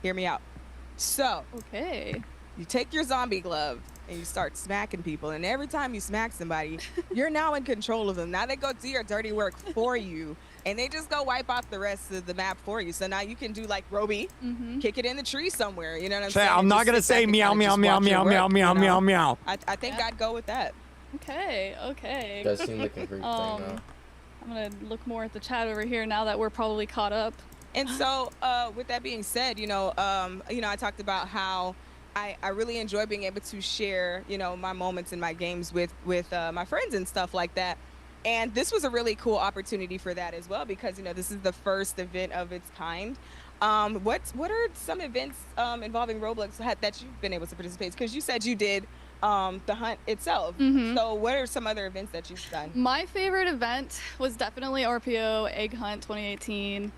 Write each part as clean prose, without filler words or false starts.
Hear me out. So, okay, you take your zombie glove and you start smacking people, and every time you smack somebody, you're now in control of them. Now they go do your dirty work for you, and they just go wipe out the rest of the map for you. So now you can do like Roby, kick it in the tree somewhere. You know what I'm saying? I'm not gonna say meow meow meow meow meow meow meow meow. I think I'd go with that. Okay. Does seem like a great thing now. I'm gonna look more at the chat over here now that we're probably caught up. And so, with that being said, I talked about how I really enjoy being able to share, my moments in my games with my friends and stuff like that. And this was a really cool opportunity for that as well, because, this is the first event of its kind. What are some events involving Roblox that you've been able to participate in? Because you said you did the hunt itself. So what are some other events that you've done? My favorite event was definitely RPO Egg Hunt 2018.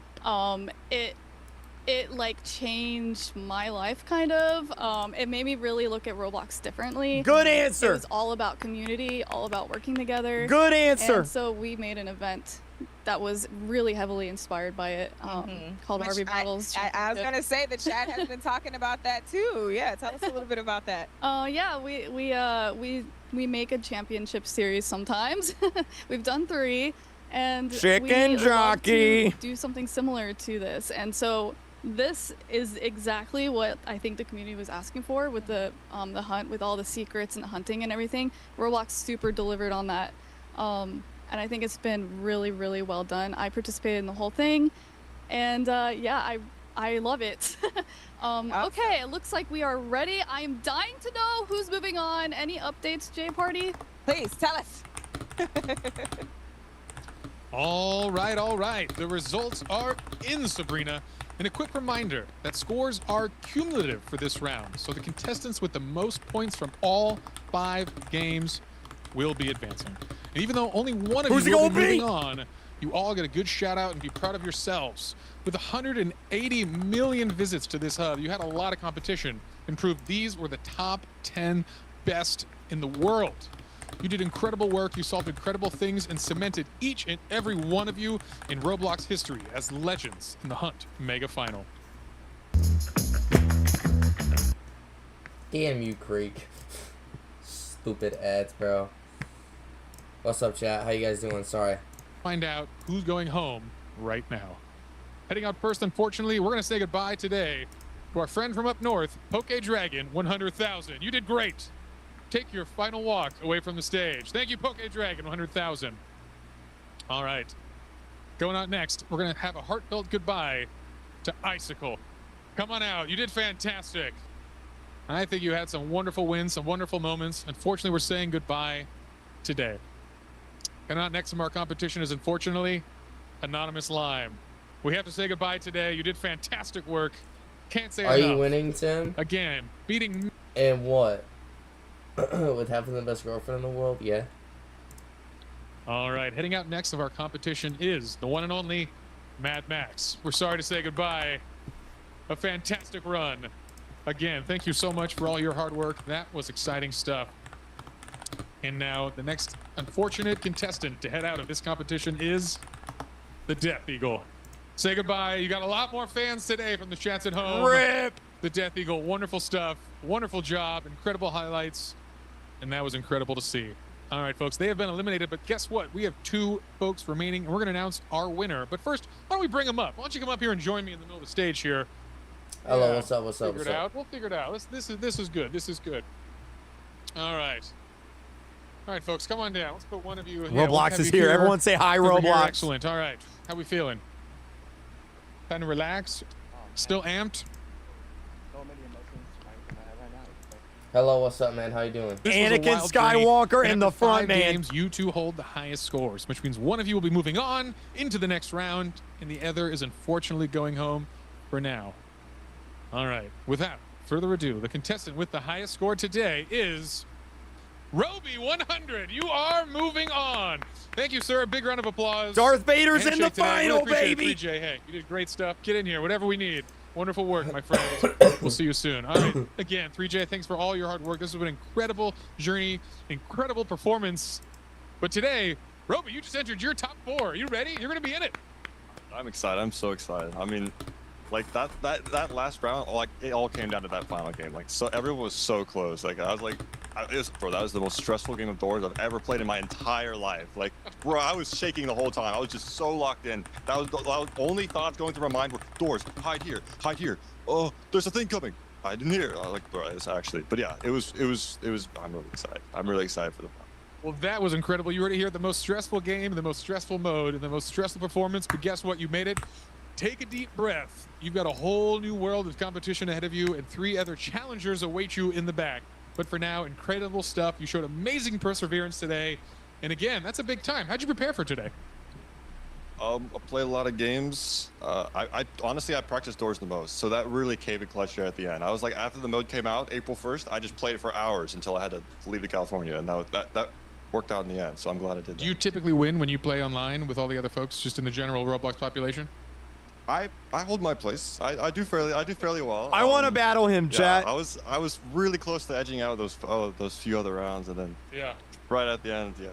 It like changed my life kind of. It made me really look at Roblox differently. Good answer. It was all about community, all about working together. Good answer. And so we made an event that was really heavily inspired by it, called RV Battles. I was gonna say the chat has been talking about that too. Yeah, tell us a little bit about that. Yeah, we make a championship series sometimes. We've done 3. And Chicken jockey. Do something similar to this, and so this is exactly what I think the community was asking for with the hunt, with all the secrets and the hunting and everything. Roblox super delivered on that, and I think it's been really, really well done. I participated in the whole thing, and yeah, I love it. Okay, it looks like we are ready. I am dying to know who's moving on. Any updates, J Party? Please tell us. All right. The results are in, Sabrina. And a quick reminder that scores are cumulative for this round. So the contestants with the most points from all 5 games will be advancing. And even though only one of you will be moving on, you all get a good shout out and be proud of yourselves. With 180 million visits to this hub, you had a lot of competition and proved these were the top 10 best in the world. You did incredible work, you solved incredible things, and cemented each and every one of you in Roblox history as legends in the Hunt Mega Final. Damn you, Creek. Stupid ads, bro. What's up, chat? How you guys doing? Sorry. Find out who's going home right now. Heading out first, unfortunately, we're going to say goodbye today to our friend from up north, Poke Dragon 100,000. You did great. Take your final walk away from the stage. Thank you, Poke Dragon 100,000. All right. Going out next, we're going to have a heartfelt goodbye to Icicle. Come on out. You did fantastic. I think you had some wonderful wins, some wonderful moments. Unfortunately, we're saying goodbye today. Coming out next from our competition is, unfortunately, Anonymous Lime. We have to say goodbye today. You did fantastic work. Can't say enough. Are you winning, Tim? Again, beating... And what? With having the best girlfriend in the world? Yeah. All right, heading out next of our competition is the one and only Mad Max. We're sorry to say goodbye. A fantastic run. Again, thank you so much for all your hard work. That was exciting stuff. And now the next unfortunate contestant to head out of this competition is the Death Eagle. Say goodbye. You got a lot more fans today from the chats at home. RIP! The Death Eagle, wonderful stuff. Wonderful job. Incredible highlights. And that was incredible to see. All right, folks, they have been eliminated, but guess what? We have 2 folks remaining, and we're going to announce our winner. But first, why don't we bring them up? Why don't you come up here and join me in the middle of the stage here? Hello, what's up, what's up, Figure it out. We'll figure it out. This is good. This is good. All right. All right, folks, come on down. Let's put one of you. Roblox is here. Everyone say hi, Roblox. Excellent. All right. How we feeling? Kind of relaxed? Still amped? Hello, what's up, man? How you doing? Anakin Skywalker in the front, man. Games, you 2 hold the highest scores, which means one of you will be moving on into the next round, and the other is unfortunately going home for now. All right. Without further ado, the contestant with the highest score today is Roby 100. You are moving on. Thank you, sir. A big round of applause. Darth Vader's Handshake in the today. final, really baby. Hey, you did great stuff. Get in here. Whatever we need. Wonderful work, my friend. We'll see you soon. All right. Again, 3J, thanks for all your hard work. This has been an incredible journey, incredible performance. But today, Roby, you just entered your top 4. Are you ready? You're going to be in it. I'm excited. I'm so excited. I mean, like that last round, like it all came down to that final game. Like, so everyone was so close. Like I was like, bro, that was the most stressful game of doors I've ever played in my entire life. Like, bro, I was shaking the whole time. I was just so locked in. That was the only thoughts going through my mind were doors, hide here, hide here. Oh, there's a thing coming. Hide in here. I was like, bro, it's actually. But yeah, it was. I'm really excited. I'm really excited for the final. Well, that was incredible. You already hear the most stressful game, the most stressful mode, and the most stressful performance. But guess what? You made it. Take a deep breath. You've got a whole new world of competition ahead of you, and 3 other challengers await you in the back. But for now, incredible stuff. You showed amazing perseverance today. And again, that's a big time. How'd you prepare for today? I played a lot of games. I honestly, I practiced doors the most, so that really came in clutch there at the end. I was like, after the mode came out, April 1st, I just played it for hours until I had to leave to California, and that worked out in the end, so I'm glad I did that. Do you typically win when you play online with all the other folks, just in the general Roblox population? I hold my place. I do fairly well. I want to battle him, yeah, chat. I was really close to edging out those few other rounds, and then right at the end, yeah.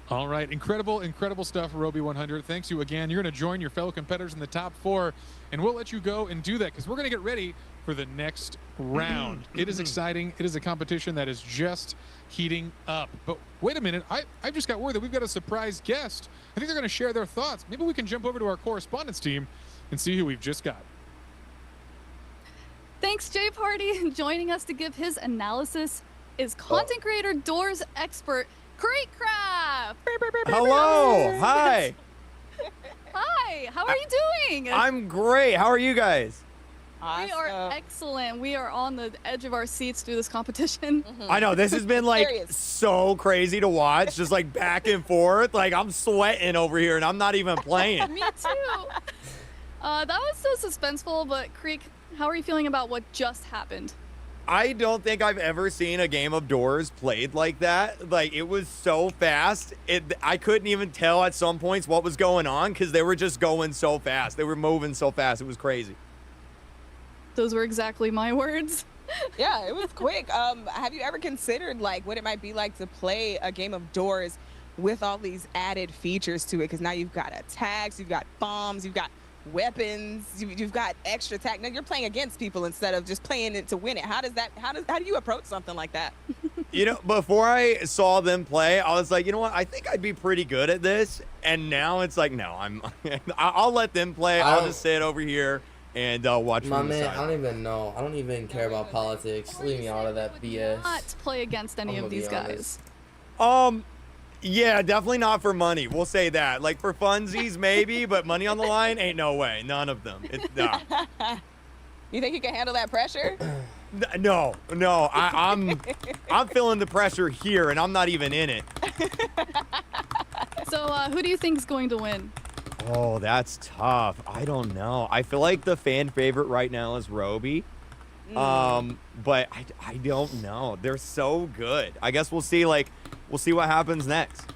All right, incredible stuff, Roby 100. Thanks you again. You're going to join your fellow competitors in the top 4, and we'll let you go and do that because we're going to get ready for the next round. It is exciting. It is a competition that is just heating up. But wait a minute, I just got word that we've got a surprise guest. I think they're going to share their thoughts. Maybe we can jump over to our correspondence team and see who we've just got. Thanks, Jay Party. Joining us to give his analysis is content creator doors expert Creekcraft. Hello. Hi. Hi. How are you doing? I'm great. How are you guys? We are excellent. We are on the edge of our seats through this competition. I know this has been like so crazy to watch, just like back and forth. Like I'm sweating over here, and I'm not even playing. Me too. That was so suspenseful. But Creek, how are you feeling about what just happened? I don't think I've ever seen a game of doors played like that. Like it was so fast. I couldn't even tell at some points what was going on because they were just going so fast. They were moving so fast. It was crazy. Those were exactly my words. Yeah, it was quick. Have you ever considered like what it might be like to play a game of doors with all these added features to it? Because now you've got attacks, you've got bombs, you've got weapons, you've got extra attack. Now you're playing against people instead of just playing it to win it. How do you approach something like that? You know, before I saw them play, I was like, you know what? I think I'd be pretty good at this. And now it's like, no, I'll let them play. I'll just sit over here and watch my from the man, side. I don't even know. I don't even care about politics. Leave me out of that BS. Not play against any of these guys. Yeah, definitely not for money. We'll say that. Like for funsies, maybe, but money on the line, ain't no way. None of them. Nah. You think you can handle that pressure? No. I'm feeling the pressure here, and I'm not even in it. So, who do you think is going to win? Oh, that's tough. I don't know. I feel like the fan favorite right now is Roby. But I don't know. They're so good. I guess we'll see. We'll see what happens next.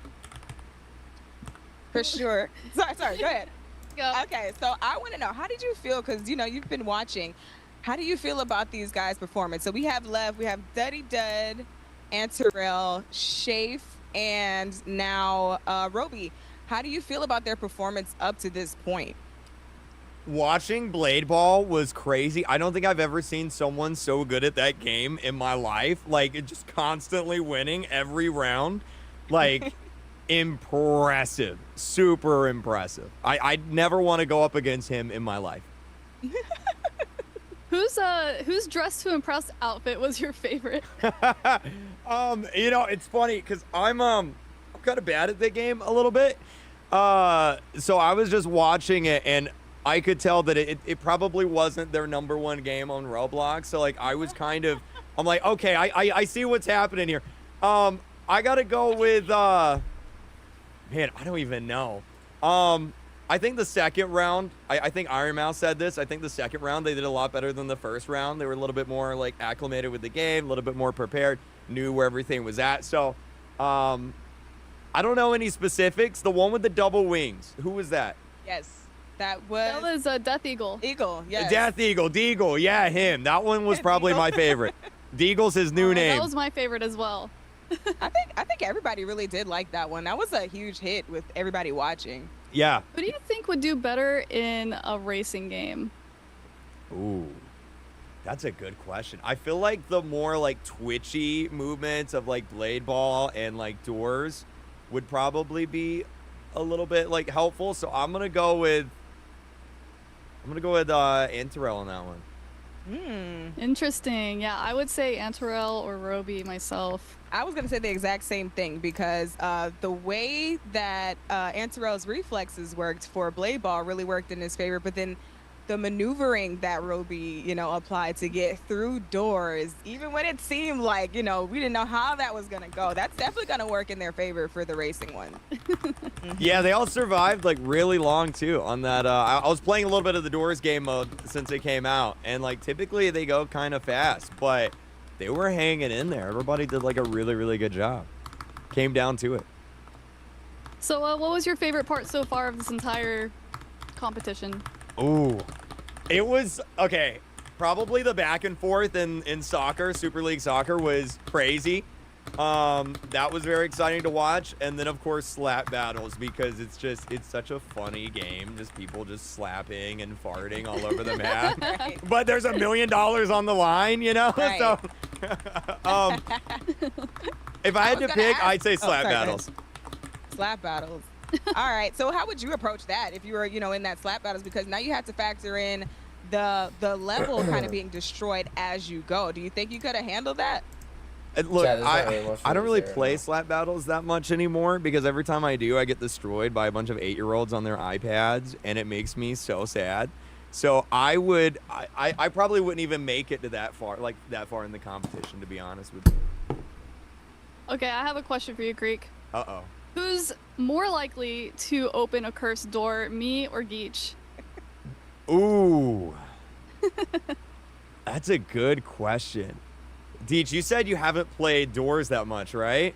For sure. Sorry. Go ahead. Go. Okay, so I want to know, how did you feel? Because you've been watching. How do you feel about these guys' performance? So we have Duddy Dud, and Terrell, Shafe, and now Roby. How do you feel about their performance up to this point? Watching Blade Ball was crazy. I don't think I've ever seen someone so good at that game in my life. Like, it just constantly winning every round. Like, impressive. Super impressive. I'd never want to go up against him in my life. Whose dress to impress outfit was your favorite? It's funny because I'm kind of bad at the game a little bit. So I was just watching it, and I could tell that it probably wasn't their #1 game on Roblox. So like I was kind of, I'm like, okay, I see what's happening here. I gotta go with man, I don't even know. I think the second round, I think Iron Mouse said this. I think the second round they did a lot better than the first round. They were a little bit more like acclimated with the game, a little bit more prepared, knew where everything was at. So I don't know any specifics. The one with the double wings, who was that? Yes, That That was was Death Eagle. Eagle. Yes. Death Eagle, Deagle, yeah, him. That one was probably my favorite. Deagle's his new name. That was my favorite as well. I think everybody really did like that one. That was a huge hit with everybody watching. Yeah. Who do you think would do better in a racing game? Ooh, that's a good question. I feel like the more like twitchy movements of like blade ball and like doors would probably be a little bit like helpful. So I'm gonna go with Antarel on that one. Interesting. Yeah, I would say Antarel or Roby myself. I was gonna say the exact same thing because the way that Antarel's reflexes worked for Blade Ball really worked in his favor, but then the maneuvering that Roby, applied to get through doors, even when it seemed like, we didn't know how that was gonna go, that's definitely gonna work in their favor for the racing one. Yeah, they all survived like really long too on that. I was playing a little bit of the Doors game mode since it came out, and like typically they go kind of fast, but they were hanging in there. Everybody did like a really, really good job. Came down to it. So what was your favorite part so far of this entire competition? Ooh, it was okay. Probably the back and forth in soccer, Super League Soccer was crazy. That was very exciting to watch, and then of course slap battles because it's such a funny game, just people just slapping and farting all over the map. Right. But there's $1 million on the line, Right. So if I had to was gonna pick, ask- I'd say slap sorry, go ahead. battles. Slap battles. All right. So how would you approach that if you were, in that slap battles? Because now you have to factor in the level kind of being destroyed as you go. Do you think you could have handled that? And look, Yeah, there's not really much I don't to really say play right now. slap battles that much anymore because every time I do, I get destroyed by a bunch of 8-year-olds on their iPads, and it makes me so sad. So I probably wouldn't even make it to that far in the competition, to be honest with you. Okay, I have a question for you, Greek. Uh-oh. Who's more likely to open a cursed door, me or Geech? Ooh. That's a good question. Deech, you said you haven't played Doors that much, right?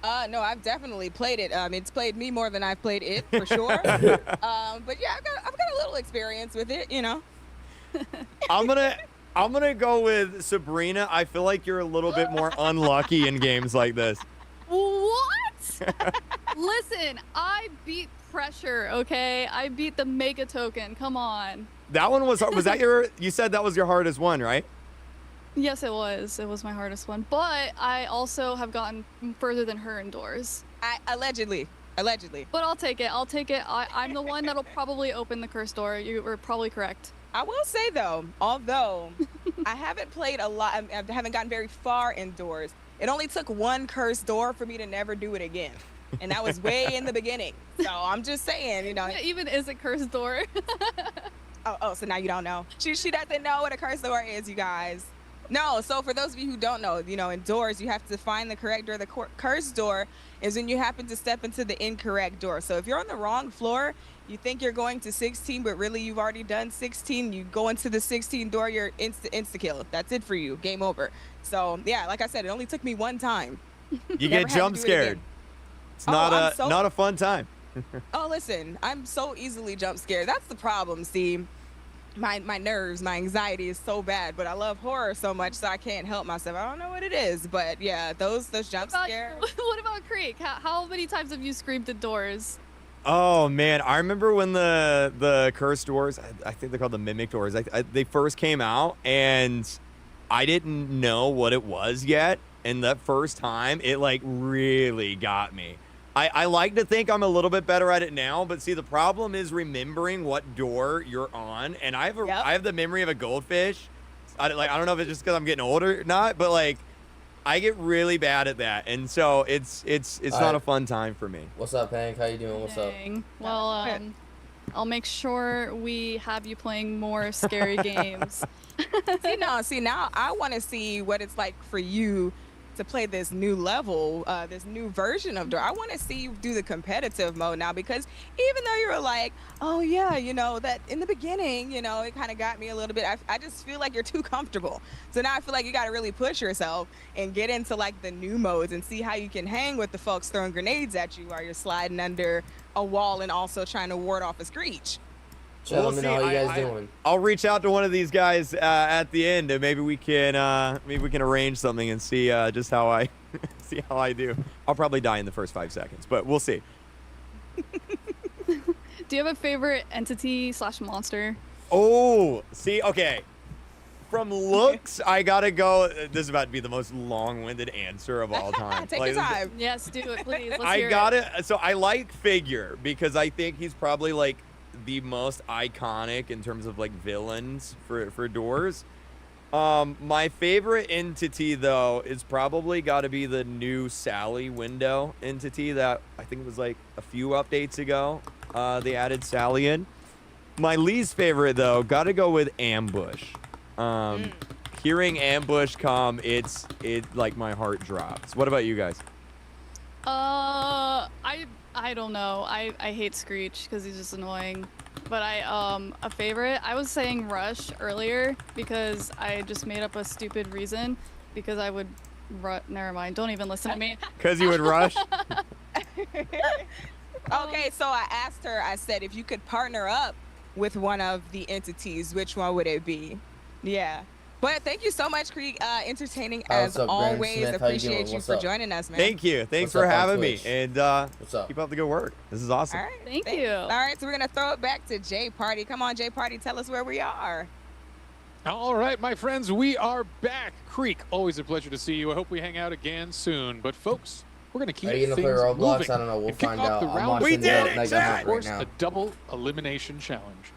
No, I've definitely played it. It's played me more than I've played it for sure. But yeah, I've got a little experience with it, I'm gonna go with Sabrina. I feel like you're a little bit more unlucky in games like this. What? Listen, I beat pressure, okay? I beat the mega token. Come on. That one was that you said that was your hardest one, right? Yes, it was. It was my hardest one. But I also have gotten further than her indoors. Allegedly. But I'll take it. I'm the one that'll probably open the cursed door. You were probably correct. I will say though, although I haven't played a lot, I haven't gotten very far indoors. It only took one cursed door for me to never do it again. And that was way in the beginning. So I'm just saying, What even is a cursed door? Oh, so now you don't know. She doesn't know what a cursed door is, you guys. No, so for those of you who don't know, indoors, you have to find the correct door. The cursed door is when you happen to step into the incorrect door. So if you're on the wrong floor, you think you're going to 16, but really you've already done 16. You go into the 16 door, you're insta-kill. That's it for you. Game over. So, yeah, like I said, it only took me one time. You Never get had to jump do it scared. again. It's Oh, not I'm not a fun time. Oh, listen, I'm so easily jump scared. That's the problem, see. My nerves, my anxiety is so bad, but I love horror so much, so I can't help myself. I don't know what it is, but yeah, those jump scares. What about Creek? How many times have you screamed at doors? Oh man, I remember when the cursed doors, I think they're called the mimic doors. They first came out, and I didn't know what it was yet. And that first time, it like really got me. I like to think I'm a little bit better at it now, but see, the problem is remembering what door you're on. And I have the memory of a goldfish. I don't know if it's just because I'm getting older or not, but like I get really bad at that, and so it's not a fun time for me. What's up, Hank? How you doing? What's up? Dang. Well, I'll make sure we have you playing more scary games. See now I want to see what it's like for you to play this new level, this new version of Door. I want to see you do the competitive mode now, because even though you were like, oh yeah, that in the beginning, it kind of got me a little bit. I just feel like you're too comfortable. So now I feel like you got to really push yourself and get into like the new modes and see how you can hang with the folks throwing grenades at you while you're sliding under a wall and also trying to ward off a screech. Chat, let me know how you guys doing. I'll reach out to one of these guys at the end, and maybe we can arrange something and see just how I see how I do. I'll probably die in the first 5 seconds, but we'll see. Do you have a favorite entity / monster? Oh, see, okay. From looks, I gotta go. This is about to be the most long-winded answer of all time. Take your time. Yes, do it, please. Let's I hear got it. it. So I like Figure because I think he's probably like the most iconic in terms of like villains for doors. My favorite entity though is probably got to be the new Sally window entity that I think was like a few updates ago. They added Sally in. My least favorite though, got to go with Ambush. Hearing Ambush come, it like my heart drops. What about you guys? I don't know. I hate Screech because he's just annoying. But a favorite. I was saying Rush earlier because I just made up a stupid reason because I would. Never mind. Don't even listen to me. Because you would rush. Okay, so I asked her. I said, if you could partner up with one of the entities, which one would it be? Yeah. But thank you so much, Creek. Entertaining as What's up, Graham always. Smith? How you Appreciate doing? you What's for up? joining us, man. Thank you. Thanks What's for up on having me. Twitch? And What's up? keep up the good work. This is awesome. All right. Thank thanks. you. All right, so we're gonna throw it back to J Party. Come on, J Party, tell us where we are. All right, my friends, we are back. Creek, always a pleasure to see you. I hope we hang out again soon. But folks, we're gonna keep Are you things gonna play Roblox? moving. I don't know. We'll And kick find off out. the I'm round watching We the did it, Night chat! Hunt Of course, right now. a double elimination challenge.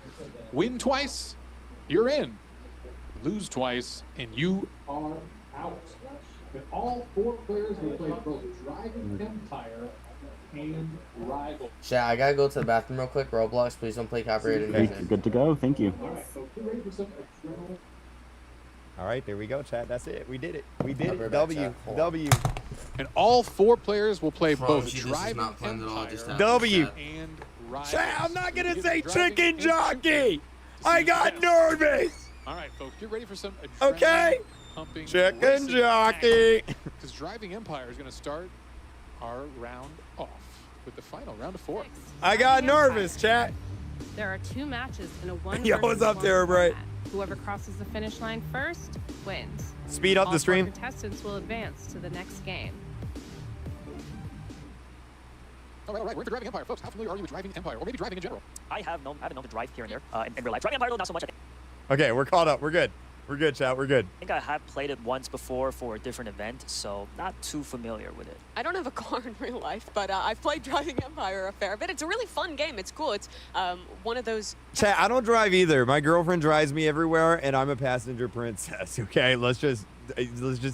Win twice, you're in. Lose twice, and you are out. But all 4 players will play both Driving Empire and Rival. Chat, I gotta go to the bathroom real quick. Roblox, please don't play copyrighted music. Good to go. Thank you. All right, folks, you ready for some adrenaline? All right, there we go, chat. That's it. We did it. We did I'll be it. right back, W. chat. Hold on. W. And all 4 players will play Promise both you this is Driving not planned at all, Empire just happened, W. chat. and Rival. Chat, I'm not going to Give say Driving chicken and jockey. to I see got who nervous. All right, folks, get ready for some adrenaline Okay. pumping Chicken racing jockey. Because Driving Empire is going to start our round off with the final round of 4. I got nervous, chat. There are 2 matches in a 1 Yo, what's up there, Bright? Whoever crosses the finish line first wins. Speed up All the 4 stream. contestants will advance to the next game. All right, we're into Driving Empire. Folks, how familiar are you with Driving Empire, or maybe driving in general? I haven't known to drive here and there in real life. Driving Empire, though, not so much. Okay, we're caught up. We're good. We're good, chat. We're good. I think I have played it once before for a different event, so not too familiar with it. I don't have a car in real life, but I've played Driving Empire a fair bit. It's a really fun game. It's cool. It's one of those... Chat, I don't drive either. My girlfriend drives me everywhere, and I'm a passenger princess. Okay, let's just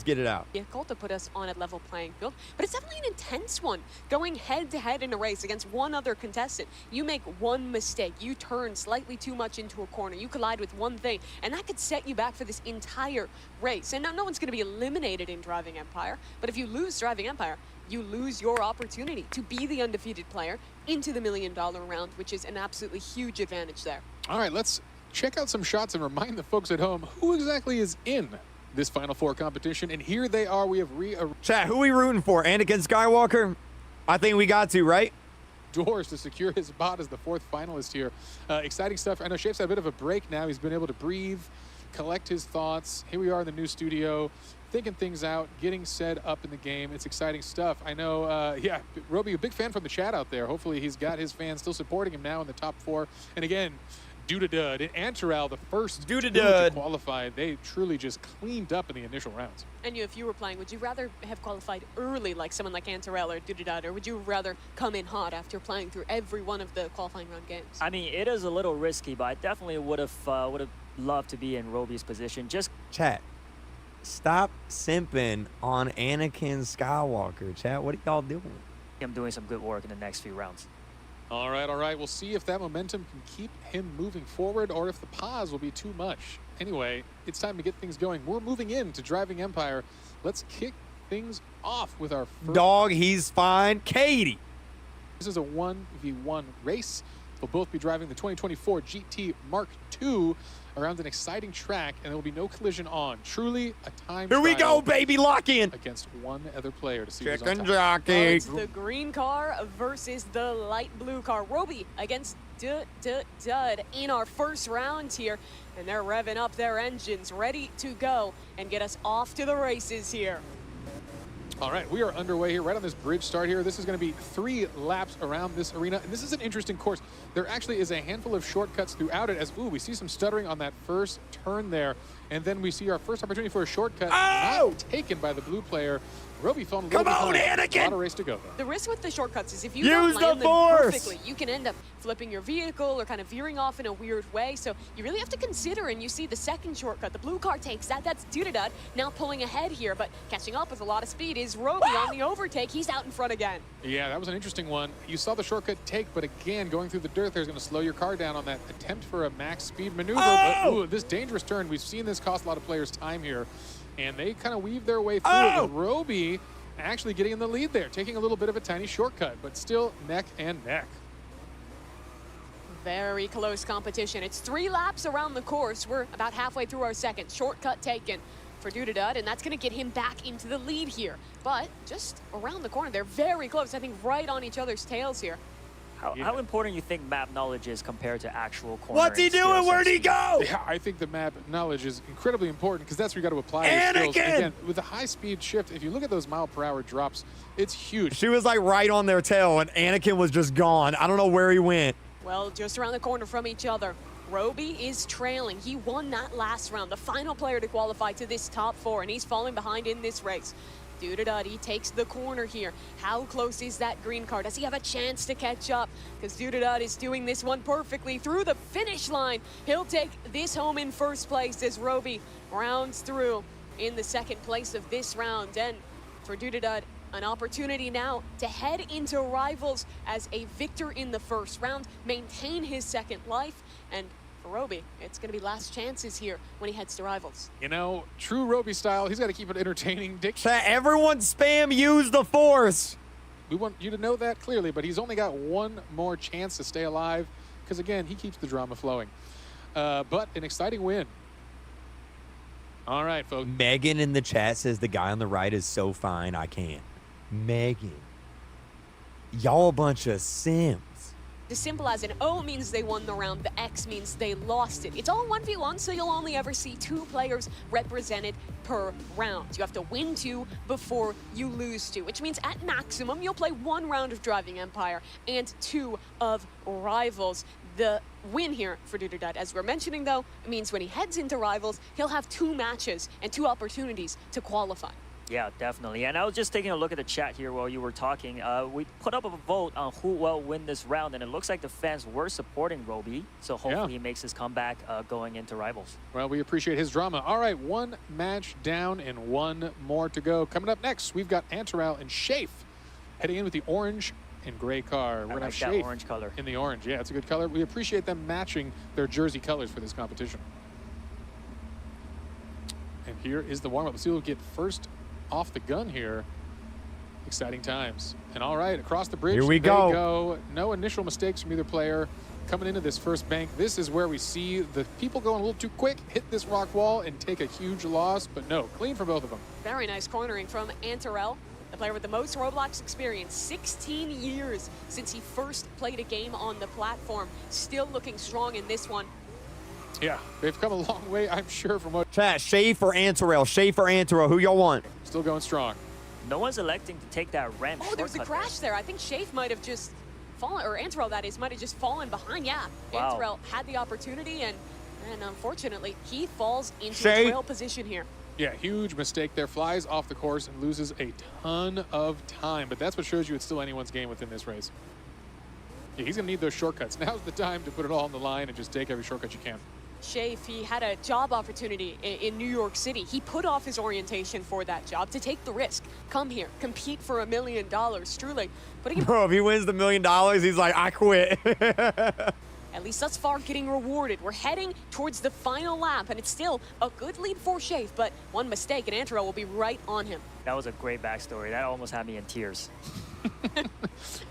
get it out. vehicle to put us on a level playing field, but it's definitely an intense one. Going head-to-head in a race against one other contestant, you make one mistake, you turn slightly too much into a corner, you collide with one thing, and that could set you back for this entire race. And now no one's going to be eliminated in Driving Empire, but if you lose Driving Empire, you lose your opportunity to be the undefeated player into the $1 million round, which is an absolutely huge advantage there. All right, let's check out some shots and remind the folks at home who exactly is in this Final Four competition. And here they are. We have Chat, who we rooting for? Anakin Skywalker? I think we got to, right? doors to secure his spot as the 4th finalist here. Exciting stuff. I know Shafe's had a bit of a break now. He's been able to breathe, collect his thoughts. Here we are in the new studio, thinking things out, getting set up in the game. It's exciting stuff. I know, yeah, Roby, a big fan from the chat out there. Hopefully he's got his fans still supporting him now in the top 4. And again, Dud and Antarel, the first two to qualify, they truly just cleaned up in the initial rounds. And you, if you were playing, would you rather have qualified early like someone like Antarel or Dudadad, or would you rather come in hot after playing through every one of the qualifying round games? I mean, it is a little risky, but I definitely would have loved to be in Roby's position. Just chat. Stop simping on Anakin Skywalker, chat. What are y'all doing? I'm doing some good work in the next few rounds. All right, all right. We'll see if that momentum can keep him moving forward or if the pause will be too much. Anyway, it's time to get things going. We're moving into Driving Empire. Let's kick things off with our first... Dog, he's fine. Katie. This is a 1v1 race. They'll both be driving the 2024 GT Mark II around an exciting track, and there will be no collision on. Truly a time Here we go, baby. Lock in. Against one other player to see who's on Chicken top. jockey. Well, it's the green car versus the light blue car. Roby against dud in our first round here. And they're revving up their engines, ready to go and get us off to the races here. All right, we are underway here, right on this bridge start here. This is going to be 3 laps around this arena. And this is an interesting course. There actually is a handful of shortcuts throughout it as, ooh, we see some stuttering on that first turn there. And then we see our first opportunity for a shortcut not taken by the blue player. Roby falling a little Come on, behind. Anakin! A lot of race to go, though. The risk with the shortcuts is if you Use don't the land them force! perfectly, you can end up flipping your vehicle or kind of veering off in a weird way. So you really have to consider, and you see the second shortcut. The blue car takes that. That's Dudadud now pulling ahead here, but catching up with a lot of speed is Roby on the overtake. He's out in front again. Yeah, that was an interesting one. You saw the shortcut take, but again, going through the dirt there is going to slow your car down on that attempt for a max speed maneuver. But ooh, this dangerous turn, we've seen this cost a lot of players time here, and they kind of weave their way through it. With Roby actually getting in the lead there, taking a little bit of a tiny shortcut, but still neck and neck. Very close competition. It's 3 laps around the course. We're about halfway through our second. Shortcut taken for Dudadud, and that's going to get him back into the lead here. But just around the corner, they're very close. I think right on each other's tails here. How important you think map knowledge is compared to actual cornering? What's he doing? Where'd he go? Yeah, I think the map knowledge is incredibly important because that's where you got to apply your skills. Again, with the high speed shift, if you look at those mile-per-hour drops, it's huge. She was like right on their tail, and Anakin was just gone. I don't know where he went. Well, just around the corner from each other. Roby is trailing. He won that last round, the final player to qualify to this top 4, and he's falling behind in this race. Dudadud, he takes the corner here. How close is that green car? Does he have a chance to catch up? Because Dudadud is doing this one perfectly through the finish line. He'll take this home in first place as Roby rounds through in the second place of this round. And for Dudadud, an opportunity now to head into Rivals as a victor in the first round, maintain his second life, and for Roby, it's going to be last chances here when he heads to Rivals. You know, true Roby style, he's got to keep it entertaining. Dick, Everyone spam use the force. we want you to know that clearly, but he's only got one more chance to stay alive because, again, he keeps the drama flowing. But an exciting win. All right, folks. Megan in the chat says the guy on the right is so fine, I can't. Megan. Y'all a bunch of sims. As simple as an O means they won the round, the X means they lost it. It's all 1v1, so you'll only ever see 2 players represented per round. You have to win 2 before you lose 2, which means at maximum you'll play 1 round of Driving Empire and 2 of Rivals. The win here for Dudadud, as we're mentioning though, means when he heads into Rivals, he'll have 2 matches and 2 opportunities to qualify. Yeah, definitely. And I was just taking a look at the chat here while you were talking. We put up a vote on who will win this round, and it looks like the fans were supporting Roby. So hopefully he makes his comeback going into Rivals. Well, we appreciate his drama. All right, 1 match down and 1 more to go. Coming up next, we've got Antaral and Shafe heading in with the orange and gray car. We're I like gonna have that Shafe orange color. in the orange. Yeah, it's a good color. We appreciate them matching their jersey colors for this competition. And here is the warm-up. Let's see who will get first off the gun here. Exciting times. And all right, across the bridge, Here we they go. No initial mistakes from either player. Coming into this first bank, this is where we see the people going a little too quick, hit this rock wall, and take a huge loss. But no, clean for both of them. Very nice cornering from Antarel, the player with the most Roblox experience. 16 years since he first played a game on the platform. Still looking strong in this one. Yeah, they've come a long way, I'm sure, from what. Chat, Shafe or Antarel? Shafe or Antarel? Who y'all want? Still going strong. No one's electing to take that ramp. Oh, there's a crash there. I think Shafe might have just fallen, or Antarel that is, might have just fallen behind. Yeah, Wow. Antarel had the opportunity, and unfortunately, he falls into Shafe. a trail position here. Yeah, huge mistake there. Flies off the course and loses a ton of time. But that's what shows you it's still anyone's game within this race. Yeah, he's going to need those shortcuts. Now's the time to put it all on the line and just take every shortcut you can. Shafe, he had a job opportunity in New York City. He put off his orientation for that job to take the risk. Come here, compete for $1 million. Truly, putting Bro, if he wins the $1 million, he's like, I quit. at least thus far getting rewarded. We're heading towards the final lap, and it's still a good lead for Shafe, but one mistake, and Antarel will be right on him. That was a great backstory. That almost had me in tears.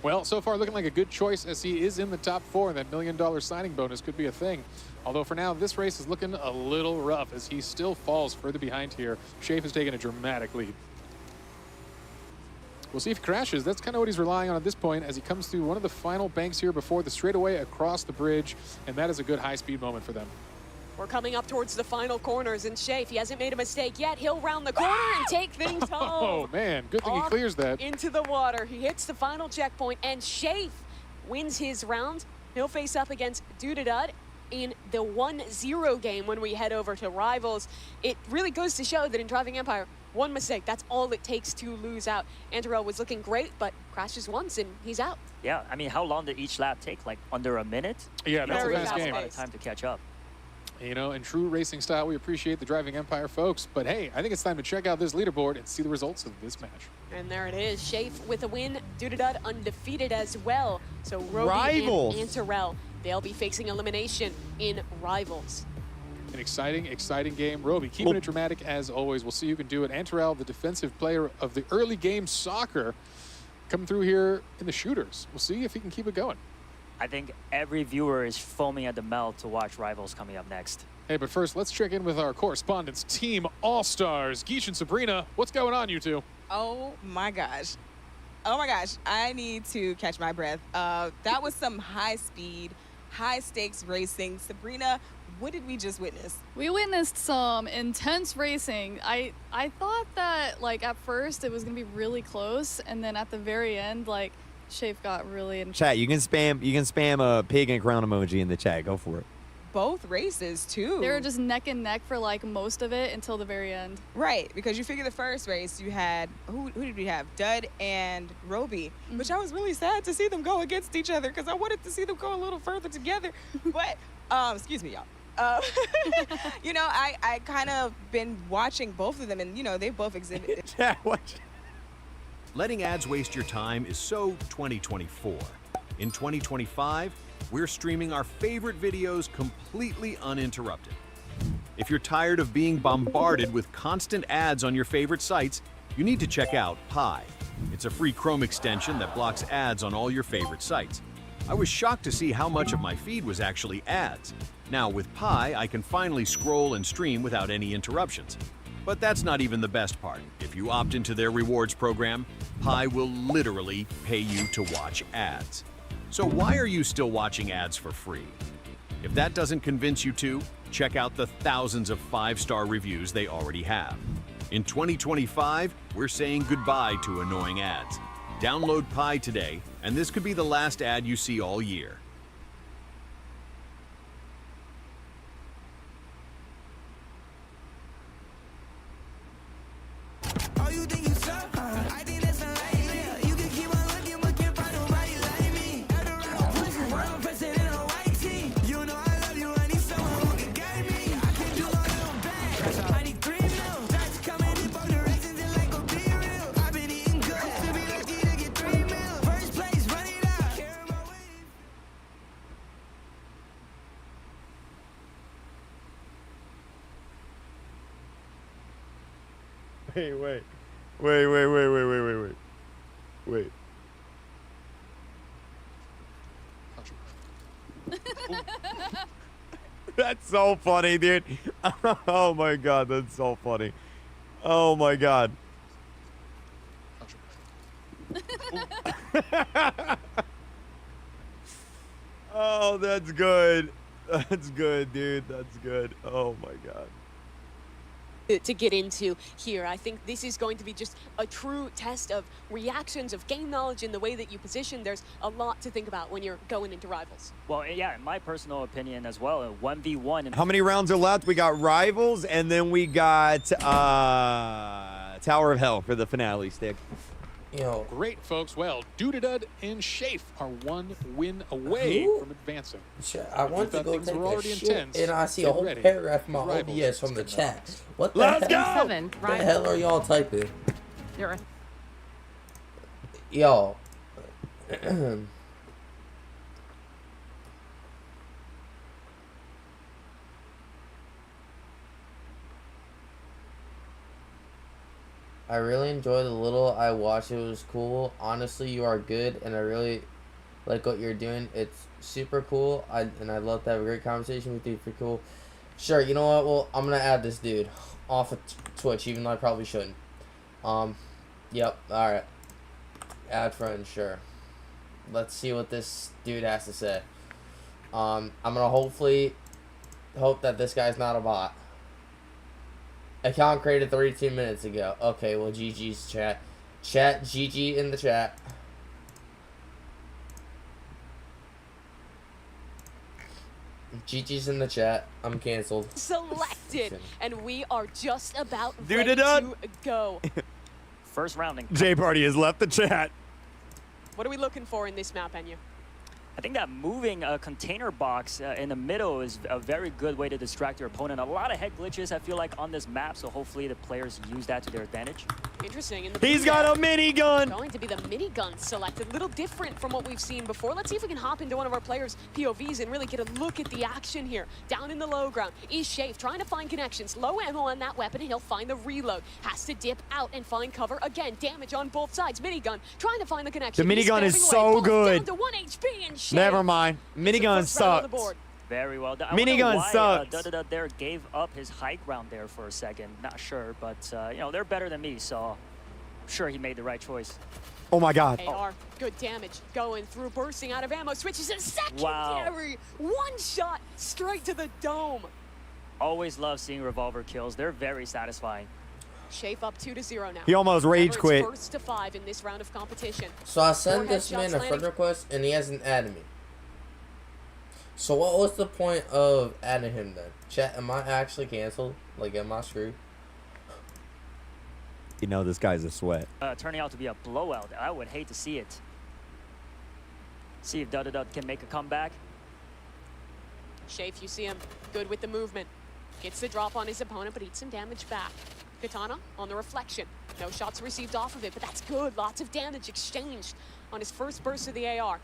Well, so far looking like a good choice as he is in the top 4, and that $1 million signing bonus could be a thing. Although for now, this race is looking a little rough as he still falls further behind here. Shafe has taken a dramatic lead. We'll see if he crashes. That's kind of what he's relying on at this point as he comes through one of the final banks here before the straightaway across the bridge, and that is a good high-speed moment for them. We're coming up towards the final corners, and Shafe, he hasn't made a mistake yet. He'll round the corner and take things home. Oh, man. Good thing he clears that. Into the water. He hits the final checkpoint, and Shafe wins his round. He'll face up against Dudadud in the 1-0 game when we head over to Rivals. It really goes to show that in Driving Empire, one mistake, that's all it takes to lose out. Antarel was looking great, but crashes once and he's out. Yeah, I mean, how long did each lap take? Like under a minute? Yeah, that's a fast game. A lot of time to catch up. You know, in true racing style, we appreciate the Driving Empire folks. But hey, I think it's time to check out this leaderboard and see the results of this match. And there it is. Shafe with a win. Dudadud undefeated as well. So Roby Rivals. and Antarel, they'll be facing elimination in Rivals. An exciting game. Roby, keeping it dramatic as always. We'll see who can do it. Antarel, the defensive player of the early game soccer, coming through here in the shooters. We'll see if he can keep it going. I think every viewer is foaming at the mouth to watch Rivals coming up next. Hey, but first, let's check in with our correspondents, Team All-Stars. Geesh and Sabrina, what's going on, you two? Oh my gosh. Oh my gosh. I need to catch my breath. That was some high speed, high stakes racing. Sabrina, what did we just witness? We witnessed some intense racing. I thought that, like, at first it was gonna be really close, and then at the very end, like, Shafe got really in. Chat, you can spam a pig and crown emoji in the chat. Go for it. Both races too. They were just neck and neck for like most of it until the very end. Right, because you figure the first race you had who did we have? Dud and Roby, which I was really sad to see them go against each other because I wanted to see them go a little further together. But excuse me, y'all. You know, I kind of been watching both of them, and you know they both exhibited. Chat, watch. Letting ads waste your time is so 2024. In 2025, we're streaming our favorite videos completely uninterrupted. If you're tired of being bombarded with constant ads on your favorite sites, you need to check out Pi. It's a free Chrome extension that blocks ads on all your favorite sites. I was shocked to see how much of my feed was actually ads. Now with Pi, I can finally scroll and stream without any interruptions. But that's not even the best part. If you opt into their rewards program, Pi will literally pay you to watch ads. So why are you still watching ads for free? If that doesn't convince you to, check out the thousands of 5-star reviews they already have. In 2025, we're saying goodbye to annoying ads. Download Pi today, and this could be the last ad you see all year. Wait. That's so funny, dude. Oh my god, that's so funny. Oh my god. Oh, that's good. That's good, dude. That's good. Oh my god. To get into here. I think this is going to be just a true test of reactions, of game knowledge, and the way that you position. There's a lot to think about when you're going into Rivals. Well, yeah, in my personal opinion as well, 1v1. How many rounds are left? We got Rivals, and then we got Tower of Hell for the finale stick. Yo. Great, folks. Well, Dudadud and Shafe are one win away from advancing. I want to go things take were a already shit, intense. and I see a Get whole ready. paragraph in my Rivals OBS from the is coming chat. up. What the Let's hell? go! What the hell are y'all typing? You're Y'all. I really enjoy the little I watched. It was cool. Honestly, you are good, and I really like what you're doing. It's super cool. I'd love to have a great conversation with you. Pretty cool. Sure. You know what? Well, I'm gonna add this dude off of Twitch, even though I probably shouldn't. Yep. All right. Add friend, sure. Let's see what this dude has to say. I'm gonna hopefully hope that this guy's not a bot. Account created 32 minutes ago. Okay, well, GG's chat. Chat, GG in the chat. GG's in the chat. I'm canceled. Selected, and we are just about Dude, ready it to go. First rounding. J Party has left the chat. What are we looking for in this map, Enya? I think that moving a container box in the middle is a very good way to distract your opponent. A lot of head glitches, I feel like, on this map, so hopefully the players use that to their advantage. Interesting. In the He's got a minigun. Going to be the minigun selected. A little different from what we've seen before. Let's see if we can hop into one of our players' POVs and really get a look at the action here. Down in the low ground is Shafe trying to find connections. Low ammo on that weapon, and he'll find the reload. Has to dip out and find cover. Again, damage on both sides. Minigun trying to find the connection. The minigun is so good. Down to 1 HP and Shafe. Never mind. Minigun sucks. Very well done. Minigun sucks. Duh there gave up his high ground there for a second. Not sure, but you know, they're better than me, so I'm sure he made the right choice. Oh my God. AR, good damage. Going through, bursting out of ammo. Switches to secondary. Wow. One shot straight to the dome. Always love seeing revolver kills. They're very satisfying. Shafe up 2-0 now. He almost rage Remember, quit. it's first to 5 in this round of competition. So I sent 4 this man headshots a friend landing. request, and he hasn't added me. So what was the point of adding him then? Chat, am I actually canceled? Like, am I screwed? You know this guy's a sweat. Turning out to be a blowout. I would hate to see it. See if Duh can make a comeback. Shafe, you see him good with the movement. Gets the drop on his opponent, but eats some damage back. Katana on the reflection. No shots received off of it, but that's good. Lots of damage exchanged on his first burst of the AR.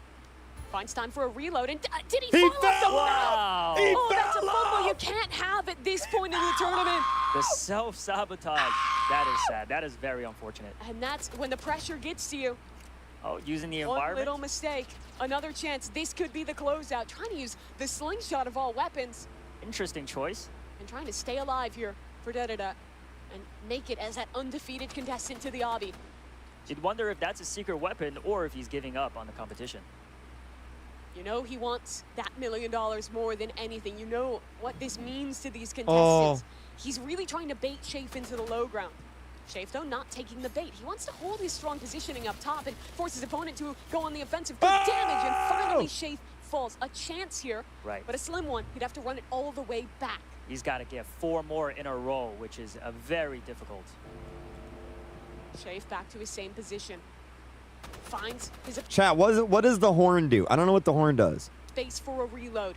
Finds time for a reload, and did he fall off the fell wow. He Oh, that's a fell fumble you off. can't have at this point in the tournament. The self-sabotage. That is sad. That is very unfortunate. And that's when the pressure gets to you. Oh, using the One environment. little mistake. Another chance. This could be the closeout. Trying to use the slingshot of all weapons. Interesting choice. And trying to stay alive here for Duh and make it as that undefeated contestant to the obby. You'd wonder if that's a secret weapon or if he's giving up on the competition. You know he wants that $1 million more than anything. You know what this means to these contestants. Oh. He's really trying to bait Shafe into the low ground. Shafe, though, not taking the bait. He wants to hold his strong positioning up top and force his opponent to go on the offensive. Good damage, and finally Shafe falls. A chance here, Right. but a slim one. He'd have to run it all the way back. He's got to get 4 more in a row, which is very difficult. Shafe back to his same position. Finds his Chat, what does the horn do? I don't know what the horn does. space for a reload.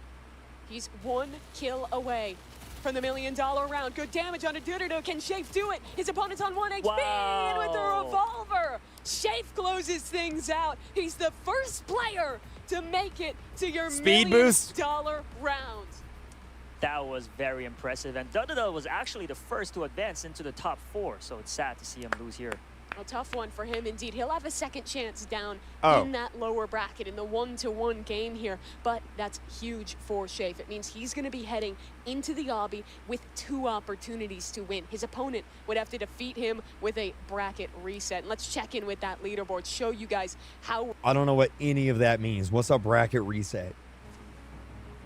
He's 1 kill away from the $1 million round. Good damage on a Duh. Can Shafe do it? His opponent's on 1 HP and with the Wow. revolver. Shafe closes things out. He's the first player to make it to your Speed $1 boost. million round. That was very impressive. And Duh was actually the first to advance into the top 4, so it's sad to see him lose here. A tough one for him indeed. He'll have a second chance down Oh. in that lower bracket in the 1-to-1 game here, but that's huge for Shafe. It means he's going to be heading into the obby with 2 opportunities to win. His opponent would have to defeat him with a bracket reset. And let's check in with that leaderboard, show you guys how I don't know what any of that means. What's a bracket reset?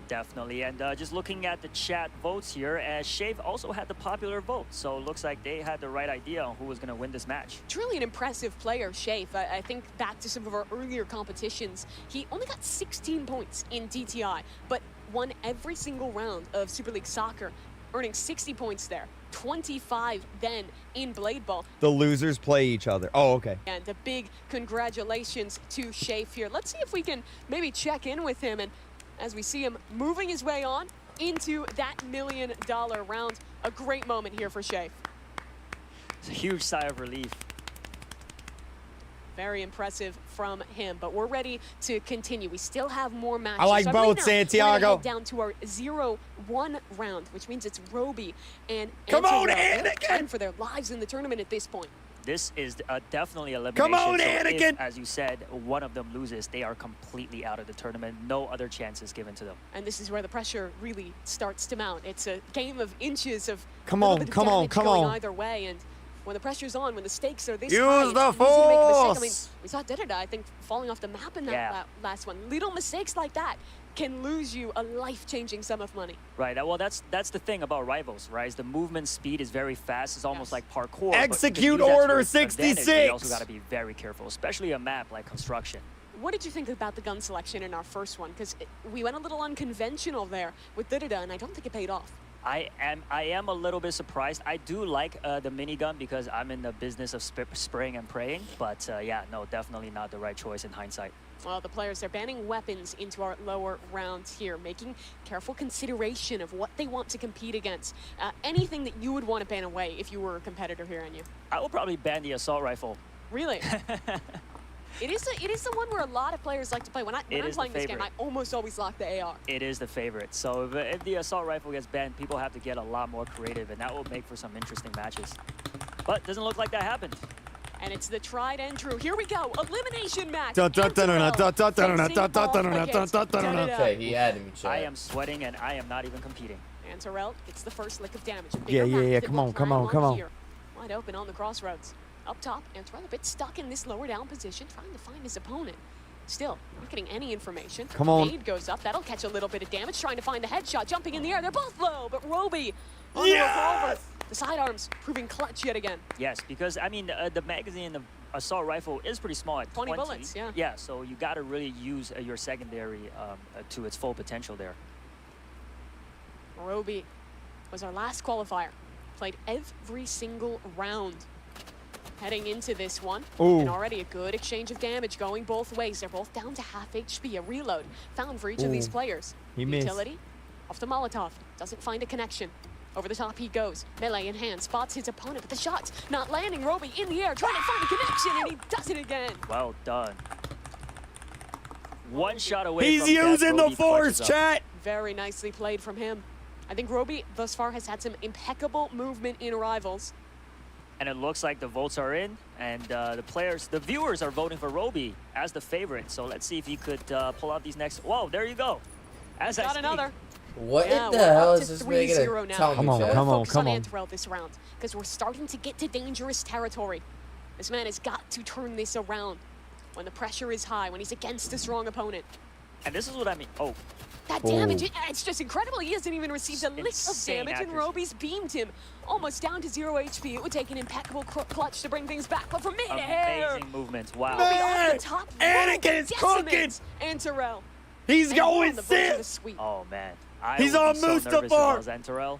Definitely. And just looking at the chat votes here, as Shafe also had the popular vote. So it looks like they had the right idea on who was going to win this match. truly an impressive player, Shafe. I think back to some of our earlier competitions, he only got 16 points in DTI, but won every single round of Super League Soccer, earning 60 points there, 25 then in Blade Ball. The losers play each other. Oh, okay. And a big congratulations to Shafe here. Let's see if we can maybe check in with him, and as we see him moving his way on into that $1 million round, a great moment here for Shafe. It's a huge sigh of relief. Very impressive from him, but we're ready to continue. We still have more matches. I like So both, right now, we're gonna Santiago. head down to our 0-1 round, which means it's Roby and Come on, Antonio. They're Anakin! fighting for their lives in the tournament at this point. This is definitely elimination. Come on, so Anakin! if, as you said, one of them loses, they are completely out of the tournament. No other chances given to them. And this is where the pressure really starts to mount. It's a game of inches of Come little on, bit of come on, damage come going on. either way, and when the pressure's on, when the stakes are this Use high, the it's easy to make a mistake. I mean, force! we saw Dededa, I think, falling off the map in that Yeah. last one. Little mistakes like that can lose you a life-changing sum of money. Right. Well, that's the thing about Rivals, right? Is the movement speed is very fast. It's almost like parkour. Execute but to use that to Order your advantage, but 66! You also got to be very careful, especially a map like Construction. What did you think about the gun selection in our first one? Because we went a little unconventional there with Dededa, and I don't think it paid off. I am a little bit surprised. I do like the minigun because I'm in the business of spraying and praying. But yeah, no, definitely not the right choice in hindsight. Well, the players, they're banning weapons into our lower rounds here, making careful consideration of what they want to compete against. Anything that you would want to ban away if you were a competitor here, and you? I will probably ban the assault rifle. Really? It is the one where a lot of players like to play. When I'm playing this game, I almost always lock the AR. It is the favorite. So if the assault rifle gets banned, people have to get a lot more creative, and that will make for some interesting matches. But doesn't look like that happened. And it's the tried and true. Here we go. Elimination match. Okay, he had me, Chad. I am sweating, and I am not even competing. And Terrell gets the first lick of damage. Yeah. Come on. Here. Wide open on the crossroads. Up top, and Terrell a bit stuck in this lower down position, trying to find his opponent. Still, not getting any information. Come on. Nade goes up. That'll catch a little bit of damage, trying to find the headshot. Jumping in the air. They're both low, but Roby on the revolver. The sidearms proving clutch yet again. Yes, because, I mean, the magazine in the assault rifle is pretty small at 20 bullets, yeah. Yeah, so you got to really use your secondary to its full potential there. Roby was our last qualifier. Played every single round. Heading into this one, and already a good exchange of damage going both ways. They're both down to half HP. A reload found for each of these players. He missed. Utility off the Molotov. Doesn't find a connection. Over the top he goes. Melee in hand. Spots his opponent, but the shot's not landing. Roby in the air, trying to find a connection, and he does it again. Well done. One shot away He's from death. using the Roby force, clutches up. chat! Very nicely played from him. I think Roby thus far has had some impeccable movement in Rivals. And it looks like the votes are in, and the viewers are voting for Roby as the favorite. So let's see if he could pull out these next. Whoa, there you go. As I Got speak. another. What Yeah, the we're hell up is to this man gonna 3-0 now. tell me, Come on, Chad? come on. Focus on Antarell this round, because we're starting to get to dangerous territory. This man has got to turn this around when the pressure is high, when he's against a strong opponent. And this is what I mean. Oh, That damage, it's just incredible. He hasn't even received a lick of Insane damage, and accuracy. Roby's beamed him almost down to 0 HP. It would take an impeccable clutch to bring things back, but from mid-air, amazing movements. Wow. Roby off Man, the top, Anakin's decimates Antarell. He's And going on the verge of the sick! sweep. Oh man, I He's would on be so nervous if I Mustafar. was Antarell.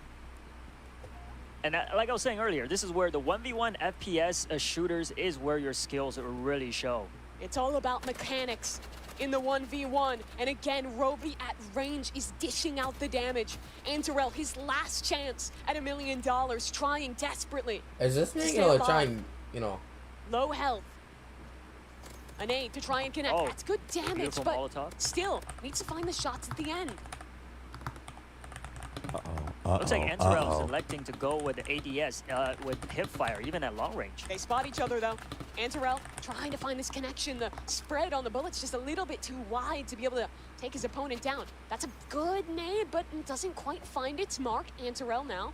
And like I was saying earlier, this is where the 1v1 FPS shooters is where your skills really show. It's all about mechanics in the 1v1. And again, Roby at range is dishing out the damage. Antarell, his last chance at $1 million, trying desperately. Is this man Stay gonna alive. try and, you know? Low health. An aid to try and connect. Oh, That's good damage, beautiful but Molotov. still needs to find the shots at the end. Looks like Antarell is electing to go with the ADS with hip fire, even at long range. They spot each other though. Antarell trying to find this connection. The spread on the bullet's just a little bit too wide to be able to take his opponent down. That's a good nade, but doesn't quite find its mark. Antarell now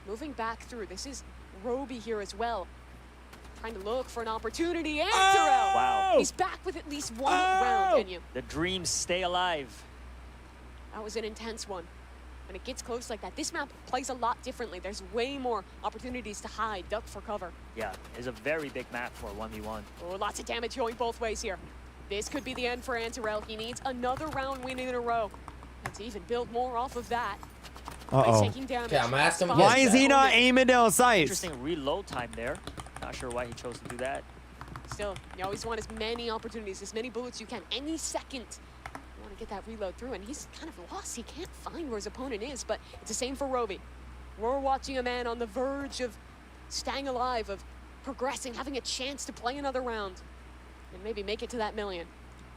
moving back through. This is Roby here as well. Trying to look for an opportunity. Antarell! Wow. He's back with at least one round, and you. The dreams stay alive. That was an intense one. When it gets close like that, this map plays a lot differently. There's way more opportunities to hide, duck for cover. Yeah, it's a very big map for a 1v1. Oh, lots of damage going both ways here. This could be the end for Antarell. He needs another round win in a row. And to even build more off of that. By taking damage. Okay, I'm asking him Why again, is he Chad. not aiming down sights? Interesting reload time there. Not sure why he chose to do that. Still, you always want as many opportunities, as many bullets you can. Any second, you want to get that reload through. And he's kind of lost. He can't find where his opponent is, but it's the same for Roby. We're watching a man on the verge of staying alive, of progressing, having a chance to play another round. And maybe make it to that million.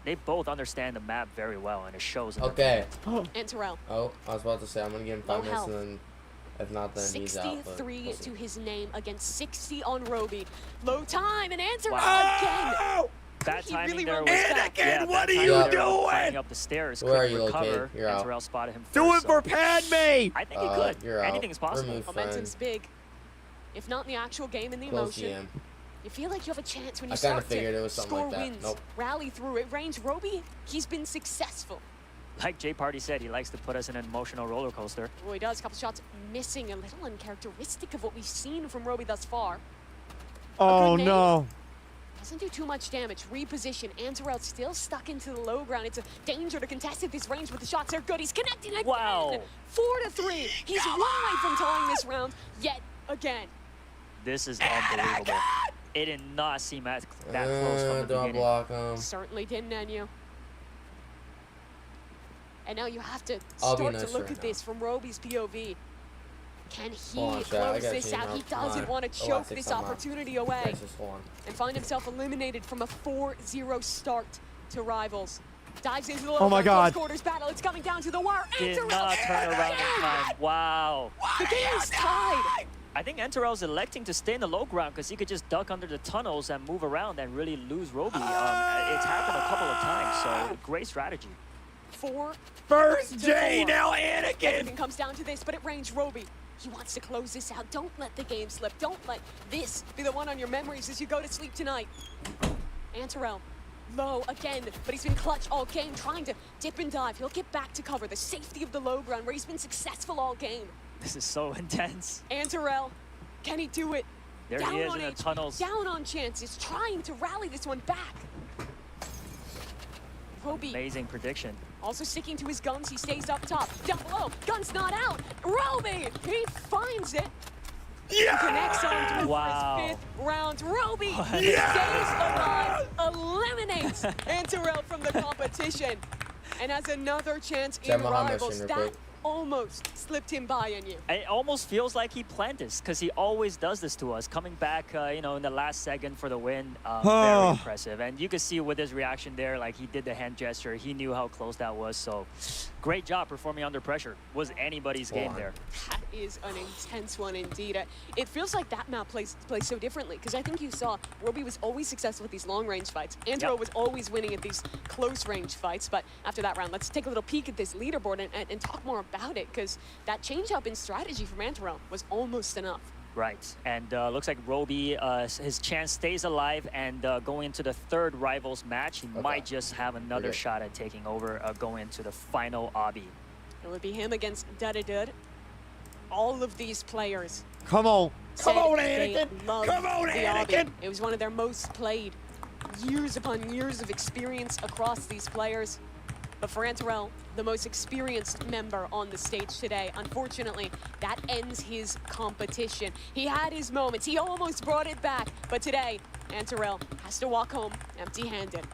They both understand the map very well, and it shows in their Okay. movement. Antarell. Oh, I was about to say I'm gonna give him Low 5 minutes, health. and then if not, then he's out. but 63 we'll see. to his name against 60 on Roby. Low time and Antarell Wow. again. Bad He timing really there. rolled Was, us back. Anakin, yeah, what bad are timing you there, doing? Climbing up the stairs. Where are couldn't you located? recover. You're out. Antarell spotted him first. Do it so for Padme! I think he could. You're out. Anything's possible. Remove Momentum's friend. big. if not in the actual game, in the Close emotion. GM. You feel like you have a chance when you I kinda start figured it to was something score like that. wins, Nope. rally through it. Range Roby, he's been successful. Like Jay Party said, he likes to put us in an emotional roller coaster. Well, he does. A couple shots missing, a little uncharacteristic of what we've seen from Roby thus far. Oh, nade. no. Doesn't do too much damage. Reposition. Antarel still stuck into the low ground. It's a danger to contest at this range, but the shots are good. He's connecting again. Wow. 4-3. He's one away from tying this round yet again. This is unbelievable. It did not seem that close from the Don't beginning. block him. Certainly didn't, Enyu. And now you have to I'll be start to nice look right at now. this from Roby's POV. Can he Hold on, chat. I close gotta this change out? my He doesn't mind. want to Oh, I choke think this I'm out. opportunity away Guys, just hold on. and find himself eliminated from a 4-0 start to Rivals. Dives into the low Oh my close God. quarters battle. It's coming down to the wire. Did Antarel not turn around in time. Wow. The game is tied. I think Enterel's electing to stay in the low ground because he could just duck under the tunnels and move around and really lose Roby. It's happened a couple of times, so great strategy. 4 First to J, 4. now Anakin. Everything comes down to this, but it range Roby. He wants to close this out. Don't let the game slip. Don't let this be the one on your memories as you go to sleep tonight. Antarel, low again, but he's been clutch all game, trying to dip and dive. He'll get back to cover. The safety of the low ground where he's been successful all game. This is so intense. Antarel, can he do it? There Down he is on in the HP, tunnels. down on chances, trying to rally this one back. Roby Amazing prediction. also sticking to his guns. He stays up top. Down below, gun's not out. Roby, he finds it. Yeah! Connects on to Wow. his 5th round. Roby Yeah! stays alive, eliminates Antarel from the competition, and has another chance in Check my hot Rivals. machine real That quick. almost slipped him by in you. It almost feels like he planned this because he always does this to us. Coming back, in the last second for the win, very impressive. And you can see with his reaction there, like he did the hand gesture. He knew how close that was. So great job performing under pressure. Was anybody's game there. That is an intense one indeed. It feels like that map plays so differently because I think you saw Roby was always successful with these long-range fights. Antarel was always winning at these close-range fights. But after that round, let's take a little peek at this leaderboard and talk more about it because that change-up in strategy from Antarel was almost enough. Right, and looks like Roby, his chance stays alive, and going into the third Rivals match, he might just have another shot at taking over, going into the final obby. It would be him against Dudadud. All of these players. Come on. Come on, they Anakin. loved Come on, the Anakin. obby. It was one of their most played. Years upon years of experience across these players. But for Antarel, the most experienced member on the stage today, unfortunately, that ends his competition. He had his moments. He almost brought it back. But today, Antarel has to walk home empty-handed.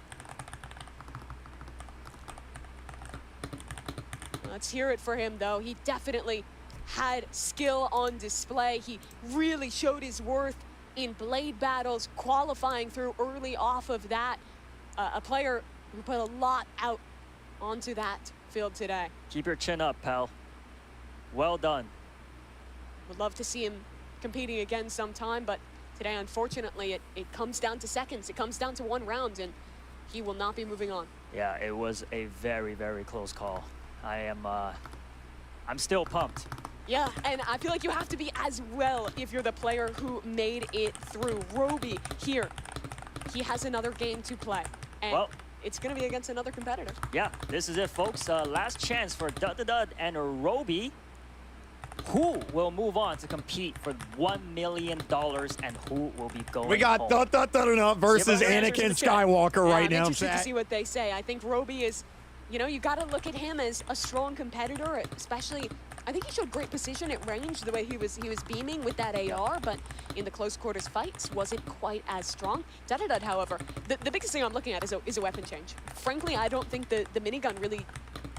Let's hear it for him, though. He definitely had skill on display. He really showed his worth in blade battles, qualifying through early off of that. A player who put a lot out onto that field today. Keep your chin up, pal. Well done. Would love to see him competing again sometime, but today, unfortunately, it comes down to seconds. It comes down to one round, and he will not be moving on. Yeah, it was a very, very close call. I'm still pumped. Yeah, and I feel like you have to be as well if you're the player who made it through. Roby here, he has another game to play. And well, it's going to be against another competitor. Yeah, this is it, folks. Last chance for Dud and Roby. Who will move on to compete for $1 million, and who will be going We got home? versus Anakin Skywalker right now, I'm interested to chat. see what they say. I think Roby is, you got to look at him as a strong competitor, especially. I think he showed great position at range the way he was beaming with that AR, but in the close quarters fights wasn't quite as strong. Dudadud, however, the biggest thing I'm looking at is a weapon change. Frankly, I don't think the minigun really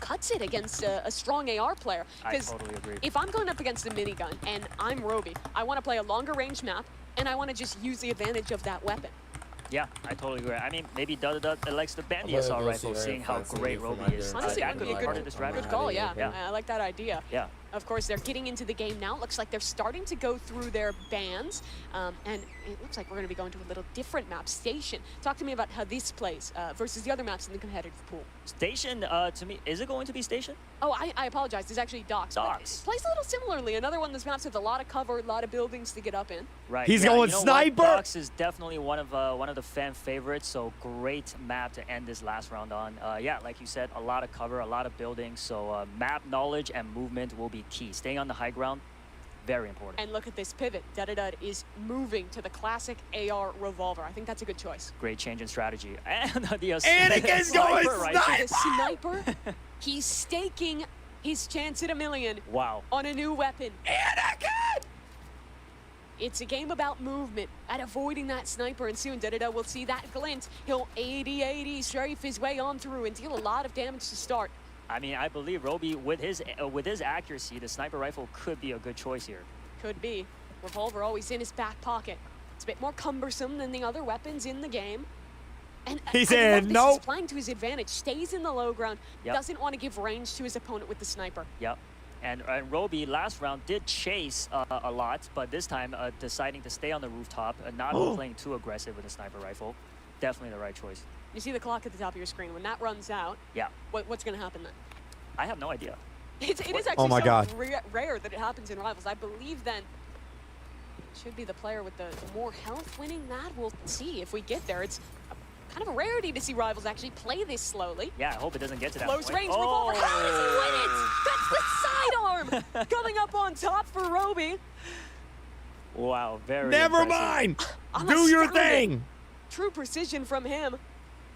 cuts it against a strong AR player. I totally agree. If I'm going up against a minigun and I'm Roby, I want to play a longer range map and I want to just use the advantage of that weapon. Yeah, I totally agree. I mean, maybe Dud likes the Bandy assault rifle, seeing how great Roby is. Honestly, That it could would be be part of the strategy. good call, yeah. I like that idea. Yeah. Of course, they're getting into the game now. It looks like they're starting to go through their bans. And it looks like we're going to be going to a little different map, Station. Talk to me about how this plays versus the other maps in the competitive pool. Station, to me, is it going to be Station? Oh, I apologize. It's actually docks. Docks. It plays a little similarly. Another one that's maps with a lot of cover, a lot of buildings to get up in. Right. He's yeah, going you know sniper. What? Docks is definitely one of the fan favorites. So great map to end this last round on. Yeah, like you said, a lot of cover, a lot of buildings. So map knowledge and movement will be key. Staying on the high ground, very important. And look at this pivot. Dud is moving to the classic AR revolver. I think that's a good choice. Great change in strategy. And the Anakin's going The sniper. He's staking his chance at $1 million. Wow. On a new weapon. Anakin! It's a game about movement, at avoiding that sniper, and soon Dud will see that glint. He'll 80-80 strafe his way on through and deal a lot of damage to start. I mean, I believe Roby, with his accuracy, the sniper rifle could be a good choice here. Could be. Revolver always in his back pocket. It's a bit more cumbersome than the other weapons in the game. And he I said love this. no. He's playing to his advantage, stays in the low ground, doesn't want to give range to his opponent with the sniper. Yep. And Roby last round did chase a lot, but this time deciding to stay on the rooftop and not playing too aggressive with a sniper rifle. Definitely the right choice. You see the clock at the top of your screen. When that runs out, yeah, what's going to happen then? I have no idea. It is actually God. rare that it happens in Rivals. I believe then it should be the player with the more health winning that. We'll see if we get there. It's kind of a rarity to see Rivals actually play this slowly. Yeah, I hope it doesn't get to that Close point. range revolver. How does he win it? That's the sidearm coming up on top for Roby. Wow, very Never impressive. mind. I'm Do your astounded. thing. True precision from him.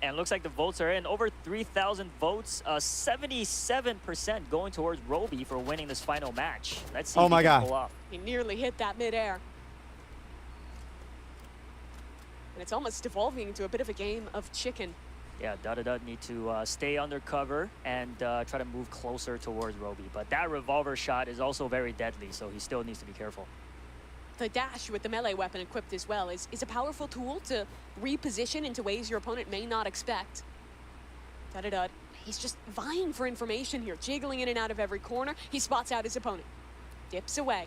And it looks like the votes are in. Over 3,000 votes. 77% going towards Roby for winning this final match. Let's see if he can pull off. He nearly hit that midair. And it's almost devolving into a bit of a game of chicken. Yeah, Dud need to stay under cover and try to move closer towards Roby. But that revolver shot is also very deadly, so he still needs to be careful. The dash with the melee weapon equipped as well is a powerful tool to reposition into ways your opponent may not expect. Dud, he's just vying for information here, jiggling in and out of every corner. He spots out his opponent. Dips away.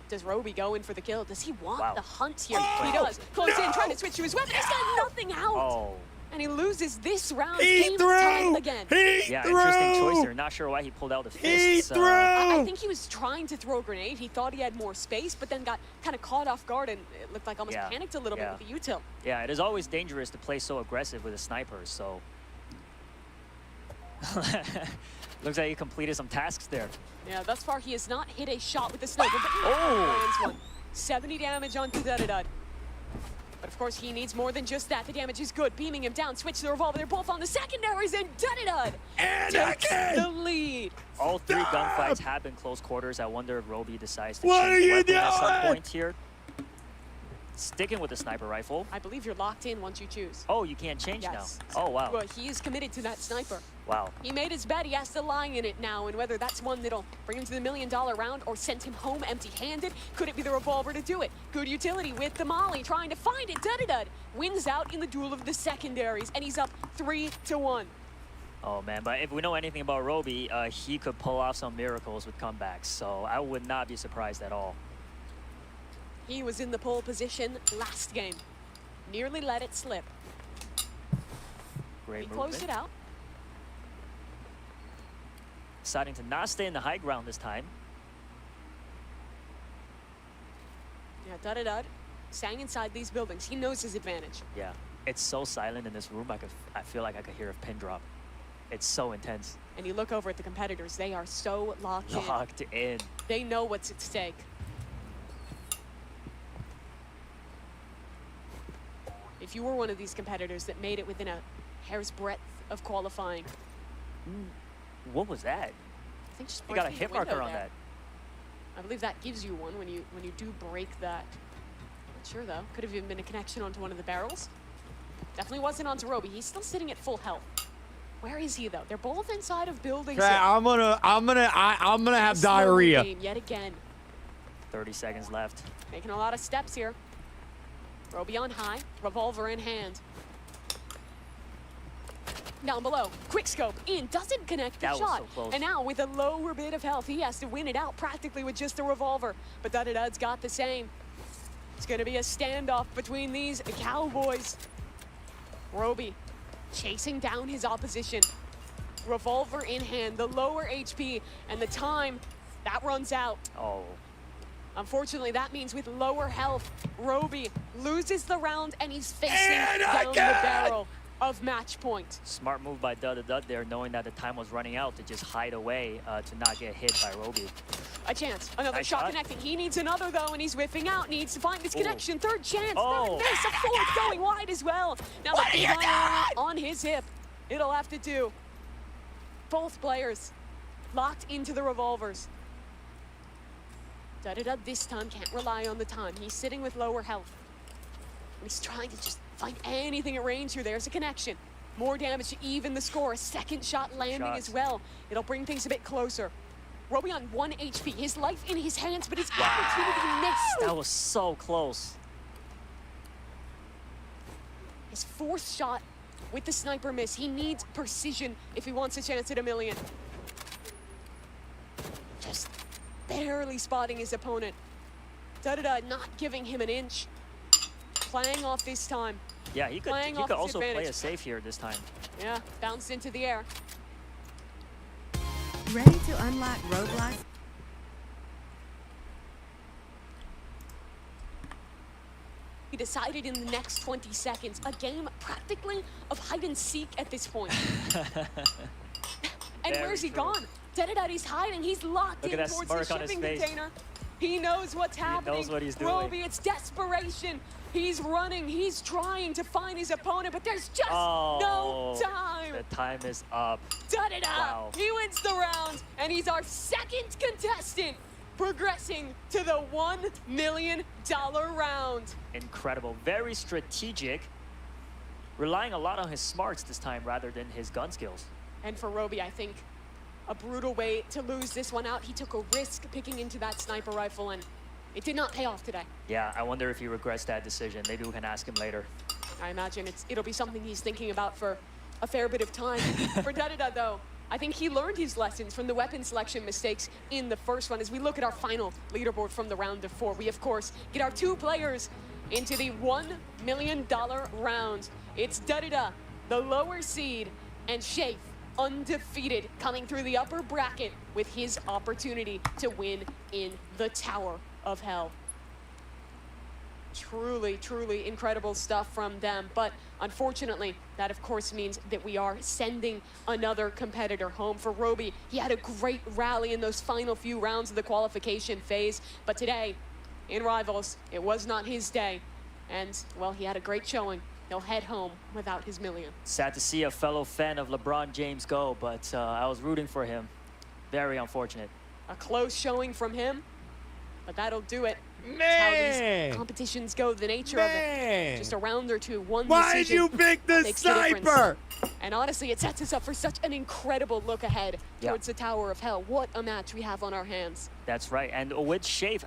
Does Roby go in for the kill? Does he want the hunt here? He does. Close in, trying to switch to his weapon. He's got nothing out. Oh. And he loses this round. He Game threw. time again. Yeah, interesting choice there. Not sure why he pulled out the fists. He threw. I think he was trying to throw a grenade. He thought he had more space, but then got kind of caught off guard and it looked like almost panicked a little bit with the util. Yeah, it is always dangerous to play so aggressive with a sniper, so. Looks like he completed some tasks there. Yeah, thus far he has not hit a shot with the sniper, but lands one. 70 damage onto Dud. But of course, he needs more than just that. The damage is good. Beaming him down. Switch to the revolver. They're both on the secondaries, and Dud takes the lead. All three gunfights have been close quarters. I wonder if Roby decides to What change are you weapon at some doing? point here. Sticking with the sniper rifle. I believe you're locked in once you choose. Oh, you can't change Yes. now. Oh, wow. Well, he is committed to that sniper. Wow. He made his bet. He has to lie in it now, and whether that's one that'll bring him to the $1 million round or send him home empty-handed, could it be the revolver to do it? Good utility with the molly, trying to find it. Dud wins out in the duel of the secondaries, and he's up 3-1. Oh, man. But if we know anything about Roby, he could pull off some miracles with comebacks. So I would not be surprised at all. He was in the pole position last game. Nearly let it slip. Great He movement. closed it out. Deciding to not stay in the high ground this time. Yeah, Dud staying inside these buildings. He knows his advantage. Yeah. It's so silent in this room. I feel like I could hear a pin drop. It's so intense. And you look over at the competitors. They are so locked in. Locked in. They know what's at stake. If you were one of these competitors that made it within a hair's breadth of qualifying, What was that? I think just You got a breaking hit the window marker on there. that. I believe that gives you one when you do break that. Not sure though. Could have even been a connection onto one of the barrels. Definitely wasn't onto Roby. He's still sitting at full health. Where is he though? They're both inside of buildings. Okay, I'm gonna have Slow diarrhea. game yet again. 30 seconds left. Making a lot of steps here. Roby on high, revolver in hand. Down below, quick scope in, doesn't connect the That was shot. so close. And now with a lower bit of health, he has to win it out practically with just a revolver. But Dud's got the same. It's gonna be a standoff between these cowboys. Roby chasing down his opposition. revolver in hand, the lower HP, and the time, that runs out. Oh. Unfortunately, that means with lower health, Roby loses the round and he's facing down the barrel of match point. Smart move by Dud there, knowing that the time was running out to just hide away to not get hit by Roby. A chance, another Nice shot shot. connecting. He needs another though, and he's whiffing out. Needs to find this connection. Third chance, Oh. third miss, a fourth going wide as well. Now the fire on his hip. It'll have to do. Both players locked into the revolvers. Da-da-da this time can't rely on the time. He's sitting with lower health. And he's trying to just find anything at range here. There's a connection. More damage to even the score. A second shot landing as well. It'll bring things a bit closer. Roby on 1 HP. His life in his hands, but his opportunity missed. That was so close. His fourth shot with the sniper miss. He needs precision if he wants a chance at $1 million. Just barely spotting his opponent. Da-da-da not giving him an inch. Playing off this time. Yeah, he could also play it safe here this time. Yeah, bounced into the air. Ready to unlock Roblox? He decided in the next 20 seconds, a game practically of hide and seek at this point. And Very where's he true. gone? Dead, he's hiding. He's locked Look in at that towards smirk the on his shipping face. container. He knows what's happening. knows what he's doing. Roby, it's desperation. He's running. He's trying to find his opponent, but there's just no time. The time is up. Da-da-da! Wow. He wins the round, and he's our second contestant, progressing to the $1 million round. Incredible. Very strategic. Relying a lot on his smarts this time rather than his gun skills. And for Roby, I think a brutal way to lose this one out. He took a risk picking into that sniper rifle, and it did not pay off today. Yeah, I wonder if he regrets that decision. Maybe we can ask him later. I imagine it'll be something he's thinking about for a fair bit of time. For Da-da-da, though, I think he learned his lessons from the weapon selection mistakes in the first one. As we look at our final leaderboard from the round of 4, we, of course, get our 2 players into the $1 million round. It's Da-da-da, the lower seed, and Shafe, undefeated, coming through the upper bracket with his opportunity to win in the Tower of Hell. Truly, truly incredible stuff from them. But unfortunately, that of course means that we are sending another competitor home. For Roby, he had a great rally in those final few rounds of the qualification phase. But today, in Rivals, it was not his day. And, well, he had a great showing. He'll head home without his $1 million. Sad to see a fellow fan of LeBron James go, but I was rooting for him. Very unfortunate. A close showing from him, but that'll do it. Man. That's how these competitions go, the nature of it. Just a round or two, one Why did decision you pick the makes the difference. sniper? And honestly, it sets us up for such an incredible look ahead towards the Tower of Hell. What a match we have on our hands. That's right. And with Shafe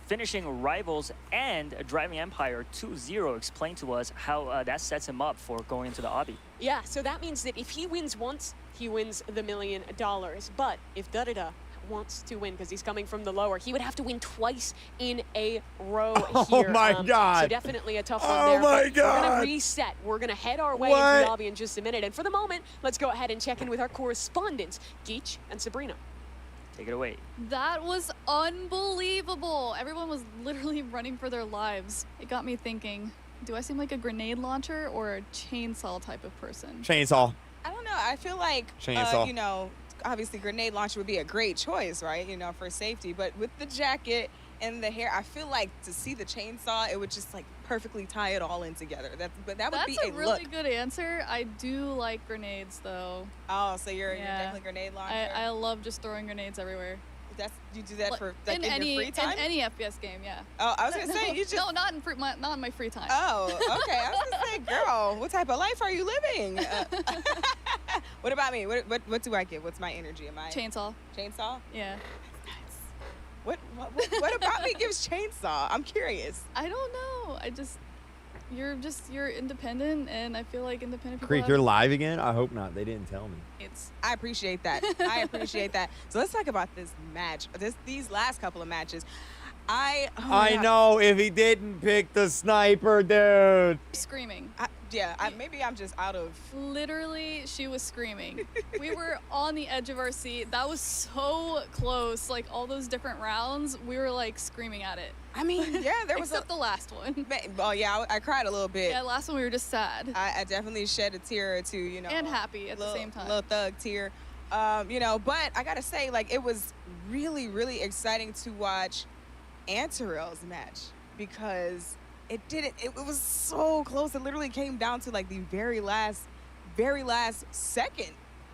finishing Rivals and driving Empire 2-0, explain to us how that sets him up for going into the obby. Yeah, so that means that if he wins once, he wins the $1 million. But if Da-da-da wants to win, because he's coming from the lower, he would have to win twice in a row here. Oh my God. So definitely a tough one Oh there. my But God. we're going to reset. We're going to head our way into the lobby in just a minute. And for the moment, let's go ahead and check in with our correspondents, Geach and Sabrina. Take it away. That was unbelievable. Everyone was literally running for their lives. It got me thinking, do I seem like a grenade launcher or a chainsaw type of person? Chainsaw. I don't know. I feel like, Chainsaw. you know, obviously grenade launcher would be a great choice, right? You know, for safety. But with the jacket and the hair, I feel like to see the chainsaw, it would just like perfectly tie it all in together. That would That's be a really look. good answer. I do like grenades though. Oh, so you're definitely grenade launcher. I love just throwing grenades everywhere. You do that for like, in your free time? In any FPS game, yeah. Oh, I was gonna say you just. No, not in my free time. Oh, okay. I was gonna say, girl, what type of life are you living? What about me? What do I get? What's my energy? Am I Chainsaw? Chainsaw? Yeah. What about me gives chainsaw? I'm curious. I don't know. You're independent, and I feel like independent people. Creek, you're live again? I hope not. They didn't tell me. I appreciate that. I appreciate that. So let's talk about this match. These last couple of matches. I I know if he didn't pick the sniper, dude. Screaming. Maybe I'm just out of. Literally, she was screaming. We were on the edge of our seat. That was so close. Like all those different rounds, we were like screaming at it. I mean, yeah, there was except the last one. Oh yeah, I cried a little bit. Yeah, last one we were just sad. I definitely shed a tear or two, you know. And happy at the same time. Little thug tear. You know, but I gotta say, like, it was really, really exciting to watch Antarel's match because it was so close. It literally came down to like the very last second.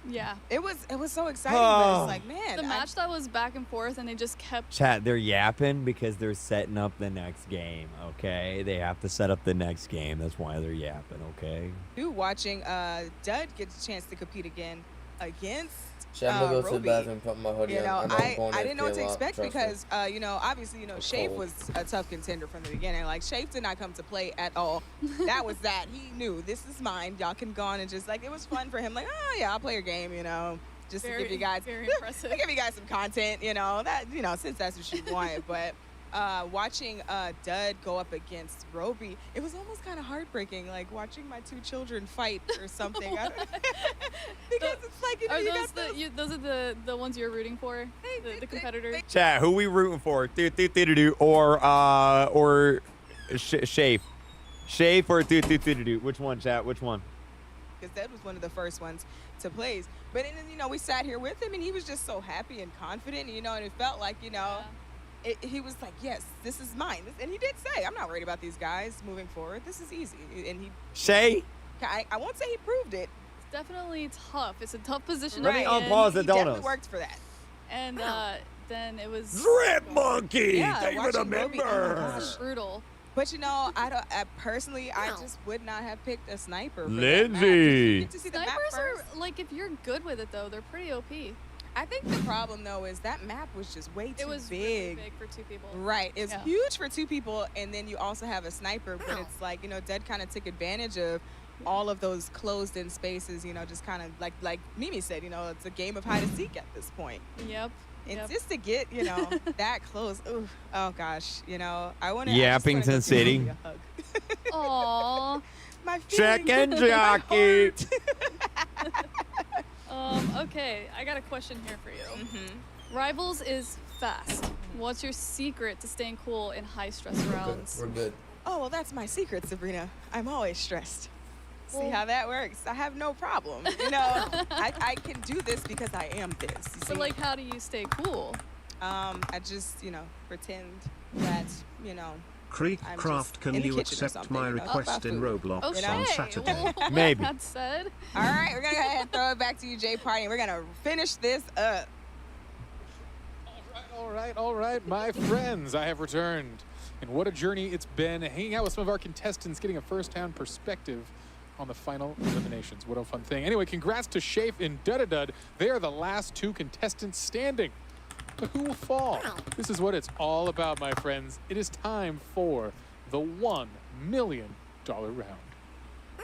Yeah. It was so exciting, but it's like, man. The match that was back and forth and they just kept. Chat, they're yapping because they're setting up the next game, okay? They have to set up the next game. That's why they're yapping, okay? Watching Dud get a chance to compete again against I'm gonna go to the Roby. bathroom and put my hoodie You know, on. I didn't know what to expect because, you know, obviously, you know, It's Shafe cold. was a tough contender from the beginning. Like, Shafe did not come to play at all. That was that. He knew, this is mine. Y'all can go on and just, like, it was fun for him. Like, oh, yeah, I'll play your game, you know, just to give you guys, very impressive. to give you guys some content, you know, that, you know, since that's what you want. But watching Dud go up against Roby, it was almost kind of heartbreaking, like watching my two children fight or something. Because it's like, you know, Are you those got those are the ones you're rooting for? The competitors? Chat, who we rooting for? Or Shafe. Shafe or Which one, chat? Which one? because Dud was one of the first ones to place. But then, you know, we sat here with him, and he was just so happy and confident, you know, and it felt like, you know, he was like, yes, this is mine. And he did say, I'm not worried about these guys moving forward. This is easy. And he... Shay? I won't say he proved it. It's definitely tough. It's a tough position Let me to be in. unpause the He definitely donuts. worked for that. And then it was Drip Monkey! Yeah, Thank you for the watching Roby- oh my member! gosh. brutal. But you know, I personally just would not have picked a sniper. For Lindsay. That match. You get to see the map Snipers first. are like, if you're good with it though, they're pretty OP. I think the problem though is that map was just way too It was big. really big for two people. Right, it's Yeah. huge for two people, and then you also have a sniper. But it's like, you know, Dead kind of took advantage of all of those closed-in spaces. You know, just kind of like Mimi said, you know, it's a game of hide and seek at this point. Yep. And Yep. just to get, you know, that close, ooh, oh gosh, you know, I want to. Yappington City. Aww. My Check feelings and in my jockey. heart. Okay, I got a question here for you. Mm-hmm. Rivals is fast. What's your secret to staying cool in high stress rounds? We're good. Oh, well, that's my secret, Sabrina. I'm always stressed. See Well- how that works? I have no problem. You know, I can do this because I am this. You So see? like, how do you stay cool? I just, you know, pretend that, you know, I'm Creekcraft, just can in the you kitchen or accept something, my you know, request in about food. Roblox Okay. on Saturday? Well, Maybe. That said, All right, we're going to go ahead and throw it back to you, Jay Party, and we're going to finish this up. All right, my friends, I have returned. And what a journey it's been hanging out with some of our contestants, getting a first-hand perspective on the final eliminations. What a fun thing. Anyway, congrats to Shafe and Dud. They are the last two contestants standing. But who will fall? This is what it's all about, my friends. It is time for the $1 million round.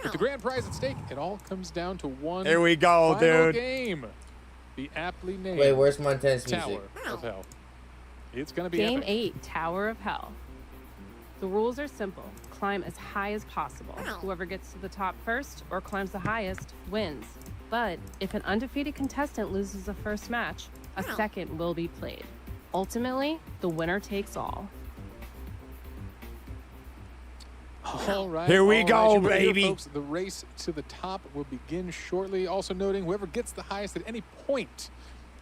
With the grand prize at stake, it all comes down to one Here we go, final dude. game. The aptly named Wait, where's my intense Tower music? of Hell. It's gonna be Game epic. 8, Tower of Hell. The rules are simple. Climb as high as possible. Whoever gets to the top first or climbs the highest wins. But if an undefeated contestant loses the first match, a second will be played. Ultimately, the winner takes all. All right. Here we all go, you heard it here, baby. folks. The race to the top will begin shortly. Also noting, whoever gets the highest at any point,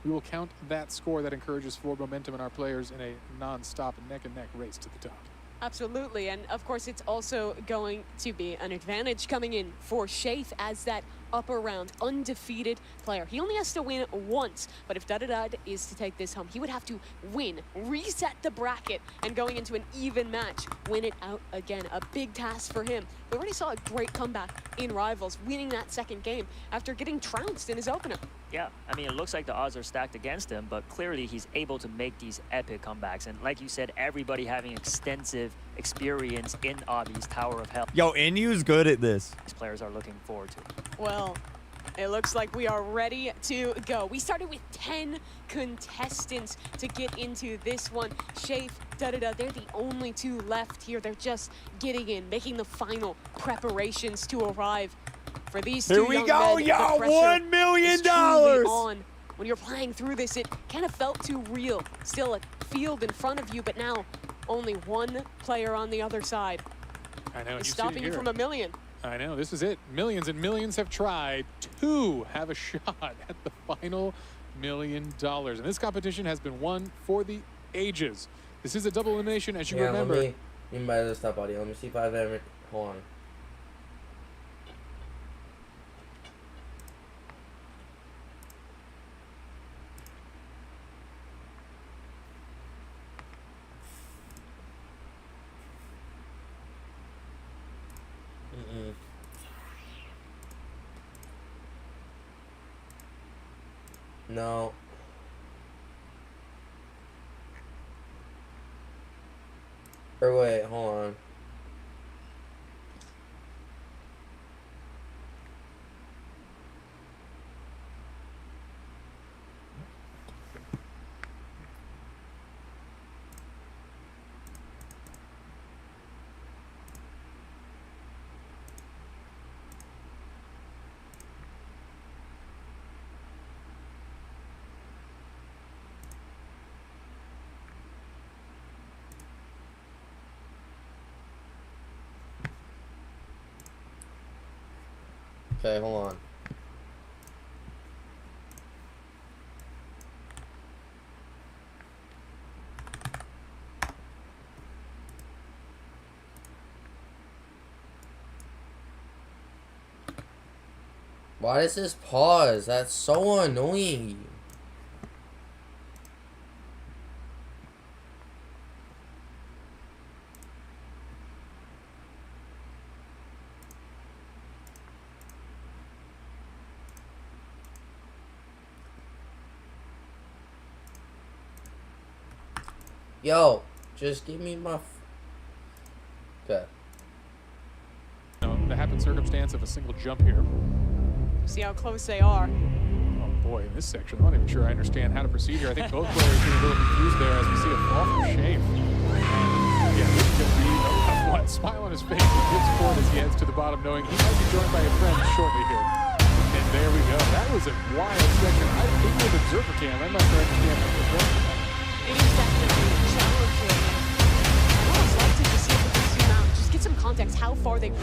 we will count that score. That encourages forward momentum in our players in a non-stop neck-and-neck race to the top. Absolutely, and of course it's also going to be an advantage coming in for Shafe as that upper round undefeated player. He only has to win once, but if Dud is to take this home, he would have to win, reset the bracket, and going into an even match, win it out again. A big task for him. We already saw a great comeback in Rivals, winning that second game after getting trounced in his opener. Yeah, I mean, it looks like the odds are stacked against him, but clearly he's able to make these epic comebacks. And like you said, everybody having extensive experience in Obby's Tower of Hell. Yo, Inu's good at this. These players are looking forward to. Well, it looks like we are ready to go. We started with 10 contestants to get into this one. Shafe, Da-da-da, they're the only two left here. They're just getting in, making the final preparations to arrive. For these Here two we young go, men, y'all, the pressure $1 million. is truly on. When you're playing through this, it kind of felt too real. Still a field in front of you, but now only one player on the other side. I know. Is stopping you from $1 million. I know. This is it. Millions and millions have tried to have a shot at the final $1 million. And this competition has been won for the ages. This is a double elimination, as you remember. Let me buy this stop audio. Let me see if I've ever. Hold on. No. Or wait, hold on. Okay, hold on. Why does this pause? That's so annoying. Yo, just give me my. Okay. The happen circumstance of a single jump here. See how close they are. Oh boy, in this section, I'm not even sure I understand how to proceed here. I think both players are a little confused there as we see a fall from Shafe. Yeah, this is going to be a tough one. Smile on his face, a good support as he heads to the bottom, knowing he might be joined by a friend shortly here. And there we go. That was a wild section. I think with observer cam, I'm not sure I understand how to address that. It is definitely challenging. I'd almost like to just see if we can zoom out, just get some context how far they really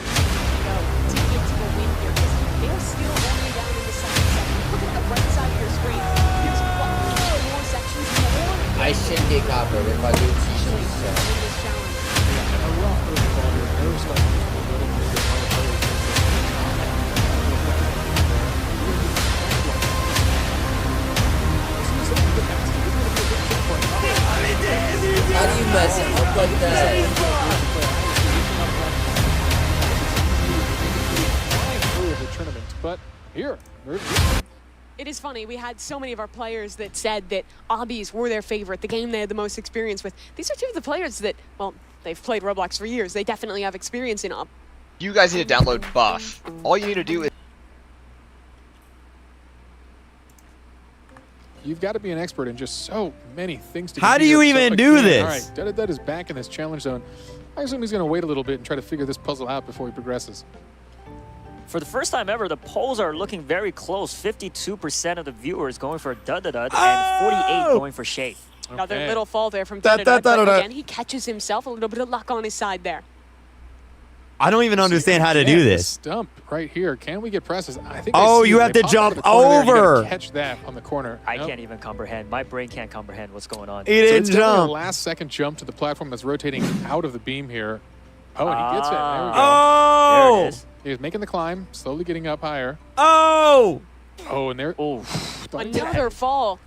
go to get to the win here. Because they're still only down in the second section. Look at the right side of your screen. There's 5 more sections more. I shouldn't get coppered if I do cheese. In this challenge. Yeah, and a rough first ball here. They're starting to a little bit of other players. How do you mess it up like that? The tournament, but here, It is funny, we had so many of our players that said that obbies were their favorite, the game they had the most experience with. These are two of the players that, well, they've played Roblox for years. They definitely have experience in ob. You guys need to download Buff. All you need to do is... You've got to be an expert in just so many things to How do you even do this? All right, Dud is back in this challenge zone. I assume he's going to wait a little bit and try to figure this puzzle out before he progresses. For the first time ever, the polls are looking very close. 52% of the viewers going for Dud and 48 going for Shafe. Another little fall there from Dud, but again, he catches himself. A little bit of luck on his side there. I don't even understand how to do this. Stump right here. Can we get presses? I think. Oh, you have to jump over. Catch that on the corner. I can't even comprehend. My brain can't comprehend what's going on. He didn't it's definitely jump. a last-second jump to the platform that's rotating out of the beam here. Oh, and he gets it. There we go. Oh! There it is. He's making the climb, slowly getting up higher. Oh! Oh, and there. Oh, Another fall.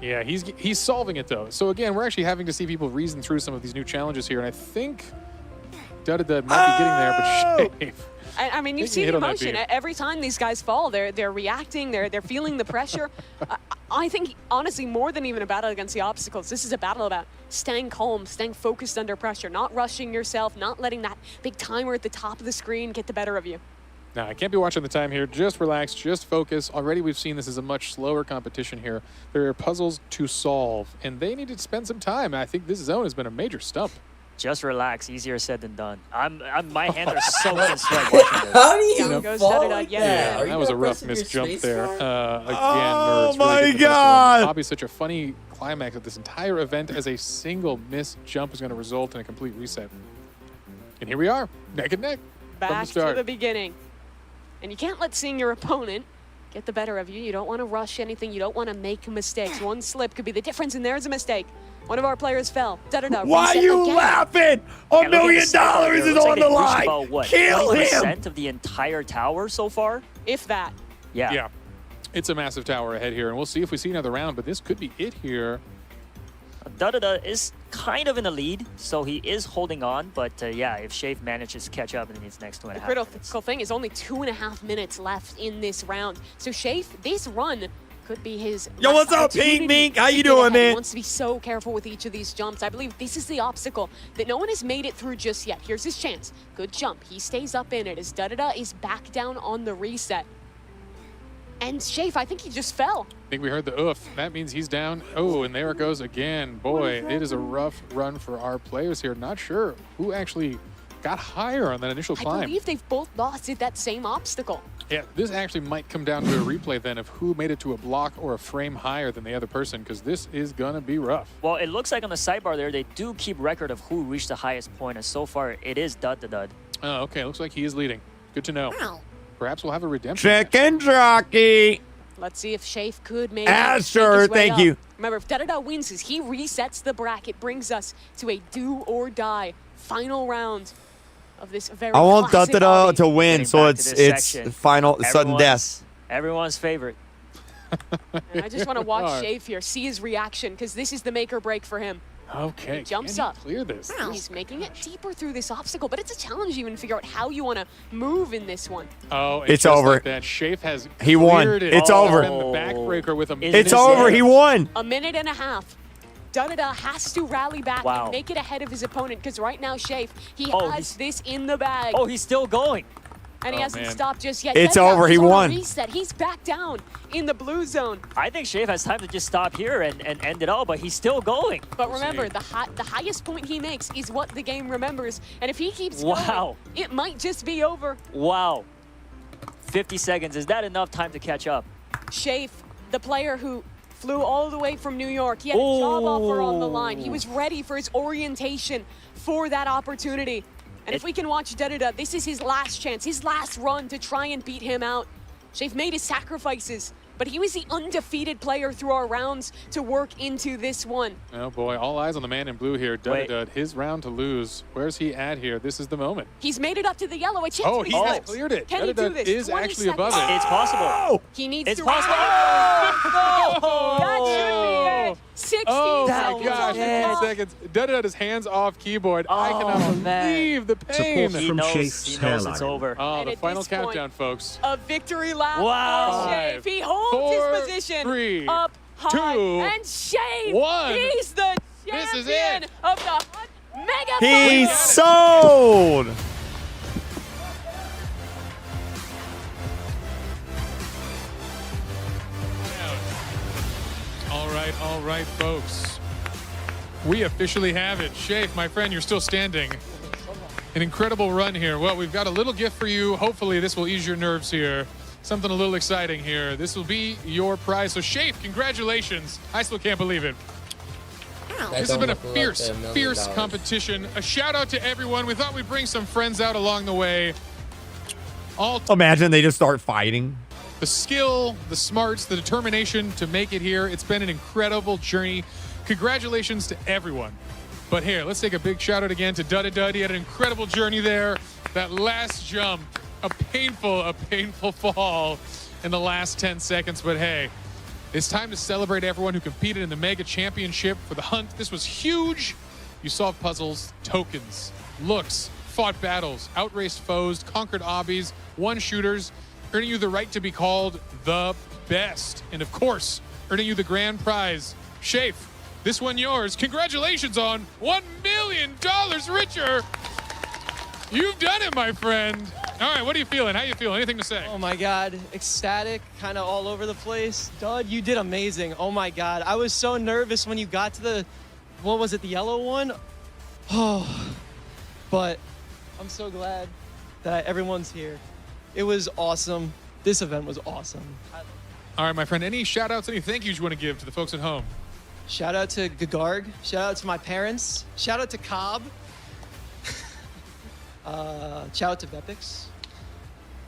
Yeah, he's solving it though. So again, we're actually having to see people reason through some of these new challenges here, and I think Dud might be getting there, but Shafe. I mean, you've seen the emotion. Every time these guys fall, they're reacting, they're feeling the pressure. I think, honestly, more than even a battle against the obstacles, this is a battle about staying calm, staying focused under pressure, not rushing yourself, not letting that big timer at the top of the screen get the better of you. Now, I can't be watching the time here. Just relax, just focus. Already we've seen this is a much slower competition here. There are puzzles to solve, and they need to spend some time. I think this zone has been a major stump. Just relax. Easier said than done. My hands are soaking in sweat watching this. How do you Down goes fall da-da-da, like yeah. that? Are That you was a not rough pressing your missed jump space there. bar? Again, Oh nerds, my really good God. Obviously, such a funny climax of this entire event as a single missed jump is going to result in a complete reset. And here we are, neck and neck. from the Back to start. the beginning. And you can't let seeing your opponent get the better of you. You don't want to rush anything. You don't want to make mistakes. One slip could be the difference, and there's a mistake. One of our players fell. Da-da-da. Why Reset you again. laughing? And $1 look at million the side is here. Looks on like the they've reached line. About, what, Kill him. 20% of the entire tower so far? If that. Yeah. Yeah, it's a massive tower ahead here, and we'll see if we see another round, but this could be it here. Da-da-da is kind of in the lead, so he is holding on. But yeah, if Shafe manages to catch up in these next 2.5 The minutes. critical thing is only 2.5 minutes left in this round. So Shafe, this run could be his Yo, last what's up, opportunity Pink Mink? How to you get doing, ahead. He man? wants to be so careful with each of these jumps. I believe this is the obstacle that no one has made it through just yet. Here's his chance. Good jump. He stays up in it as Da-da-da is back down on the reset. And Shafe, I think he just fell. I think we heard the oof. That means he's down. Oh, and there it goes again. Boy, it is a rough run for our players here. Not sure who actually got higher on that initial I climb. believe they've both lost at that same obstacle. Yeah, this actually might come down to a replay then of who made it to a block or a frame higher than the other person, because this is going to be rough. Well, it looks like on the sidebar there, they do keep record of who reached the highest point, and so far it is Dud. Oh, okay. Looks like he is leading. Good to know. Perhaps we'll have a redemption. Chicken jockey. Let's see if Shafe could maybe Sure, make his way thank up. you. Remember, if Da-da-da wins this, he resets the bracket, brings us to a do-or-die final round of this very I want classic Da-da-da obby. to win, Getting so back to this it's section. final sudden death. Everyone's favorite. And I just want to watch Alright. Shafe here, see his reaction, because this is the make or break for him. Okay. Jumps can he up. clear this? He's making it deeper through this obstacle, but it's a challenge even to figure out how you want to move in this one. Oh, It's just over. Like that. Shafe has He won. cleared it. It's over. And the backbreaker with a Is It's this over. it? He won. A minute and a half. Da-da-da has to rally back Wow. and make it ahead of his opponent, because right now, Shafe, he Oh, has he's- this in the bag. Oh, he's still going. And he Oh, hasn't man. stopped just yet. It's Da-da-da over. He is on a won. Reset. He's back down in the blue zone. I think Shafe has time to just stop here and end it all, but he's still going. But remember, the highest point he makes is what the game remembers. And if he keeps going, Wow. it might just be over. Wow. 50 seconds. Is that enough time to catch up? Shafe, the player who flew all the way from New York, he had a job offer on the line. He was ready for his orientation for that opportunity. And if we can watch Da-da-da, this is his last chance, his last run to try and beat him out. Shafe made his sacrifices, but he was the undefeated player through our rounds to work into this one. Oh boy, all eyes on the man in blue here. Wait. Dud. His round to lose. Where's he at here? This is the moment. He's made it up to the yellow. A chance Oh, to he be has slips. cleared it. Can he Dud do this? is 20 actually above seconds. it. It's possible. He needs It's to. possible. That should be it. 16 Oh seconds my gosh, on the 15 clock. seconds. Dud his hands off keyboard. I Oh, cannot man. believe the pain. He From knows Shafe's it's hairline. over. Oh, And the at final this point- countdown, folks. A victory lap Wow. for Shafe. He holds 4, his position 3, up high. 2, and Shafe, 1. he's the This is champion it. of the Hunt Mega He's Finals. sold. All right, folks. We officially have it. Shafe, my friend, you're still standing. An incredible run here. Well, we've got a little gift for you. Hopefully this will ease your nerves here. Something a little exciting here. This will be your prize. So Shafe, congratulations. I still can't believe it. This has been a fierce competition. A shout out to everyone. We thought we'd bring some friends out along the way. All Imagine they just start fighting. the skill, the smarts, the determination to make it here. It's been an incredible journey. Congratulations to everyone. But here, let's take a big shout out again to Dud. He had an incredible journey there. That last jump, a painful fall in the last 10 seconds. But hey, it's time to celebrate everyone who competed in the Mega Championship for the Hunt. This was huge. You solved puzzles, tokens, looks, fought battles, outraced foes, conquered obbies, won shooters, earning you the right to be called the best. And of course, earning you the grand prize. Shafe, this one yours. Congratulations on $1 million richer. You've done it, my friend. All right, what are you feeling? How you feeling? Anything to say? Oh my God, ecstatic, kind of all over the place. Dud, you did amazing. Oh my God, I was so nervous when you got to the, what was it, the yellow one? Oh, but I'm so glad that everyone's here. It was awesome. This event was awesome. All right, my friend, any shout outs, any thank yous you want to give to the folks at home? Shout out to Gagarg. Shout out to my parents. Shout out to Cobb. Shout out to Vepix.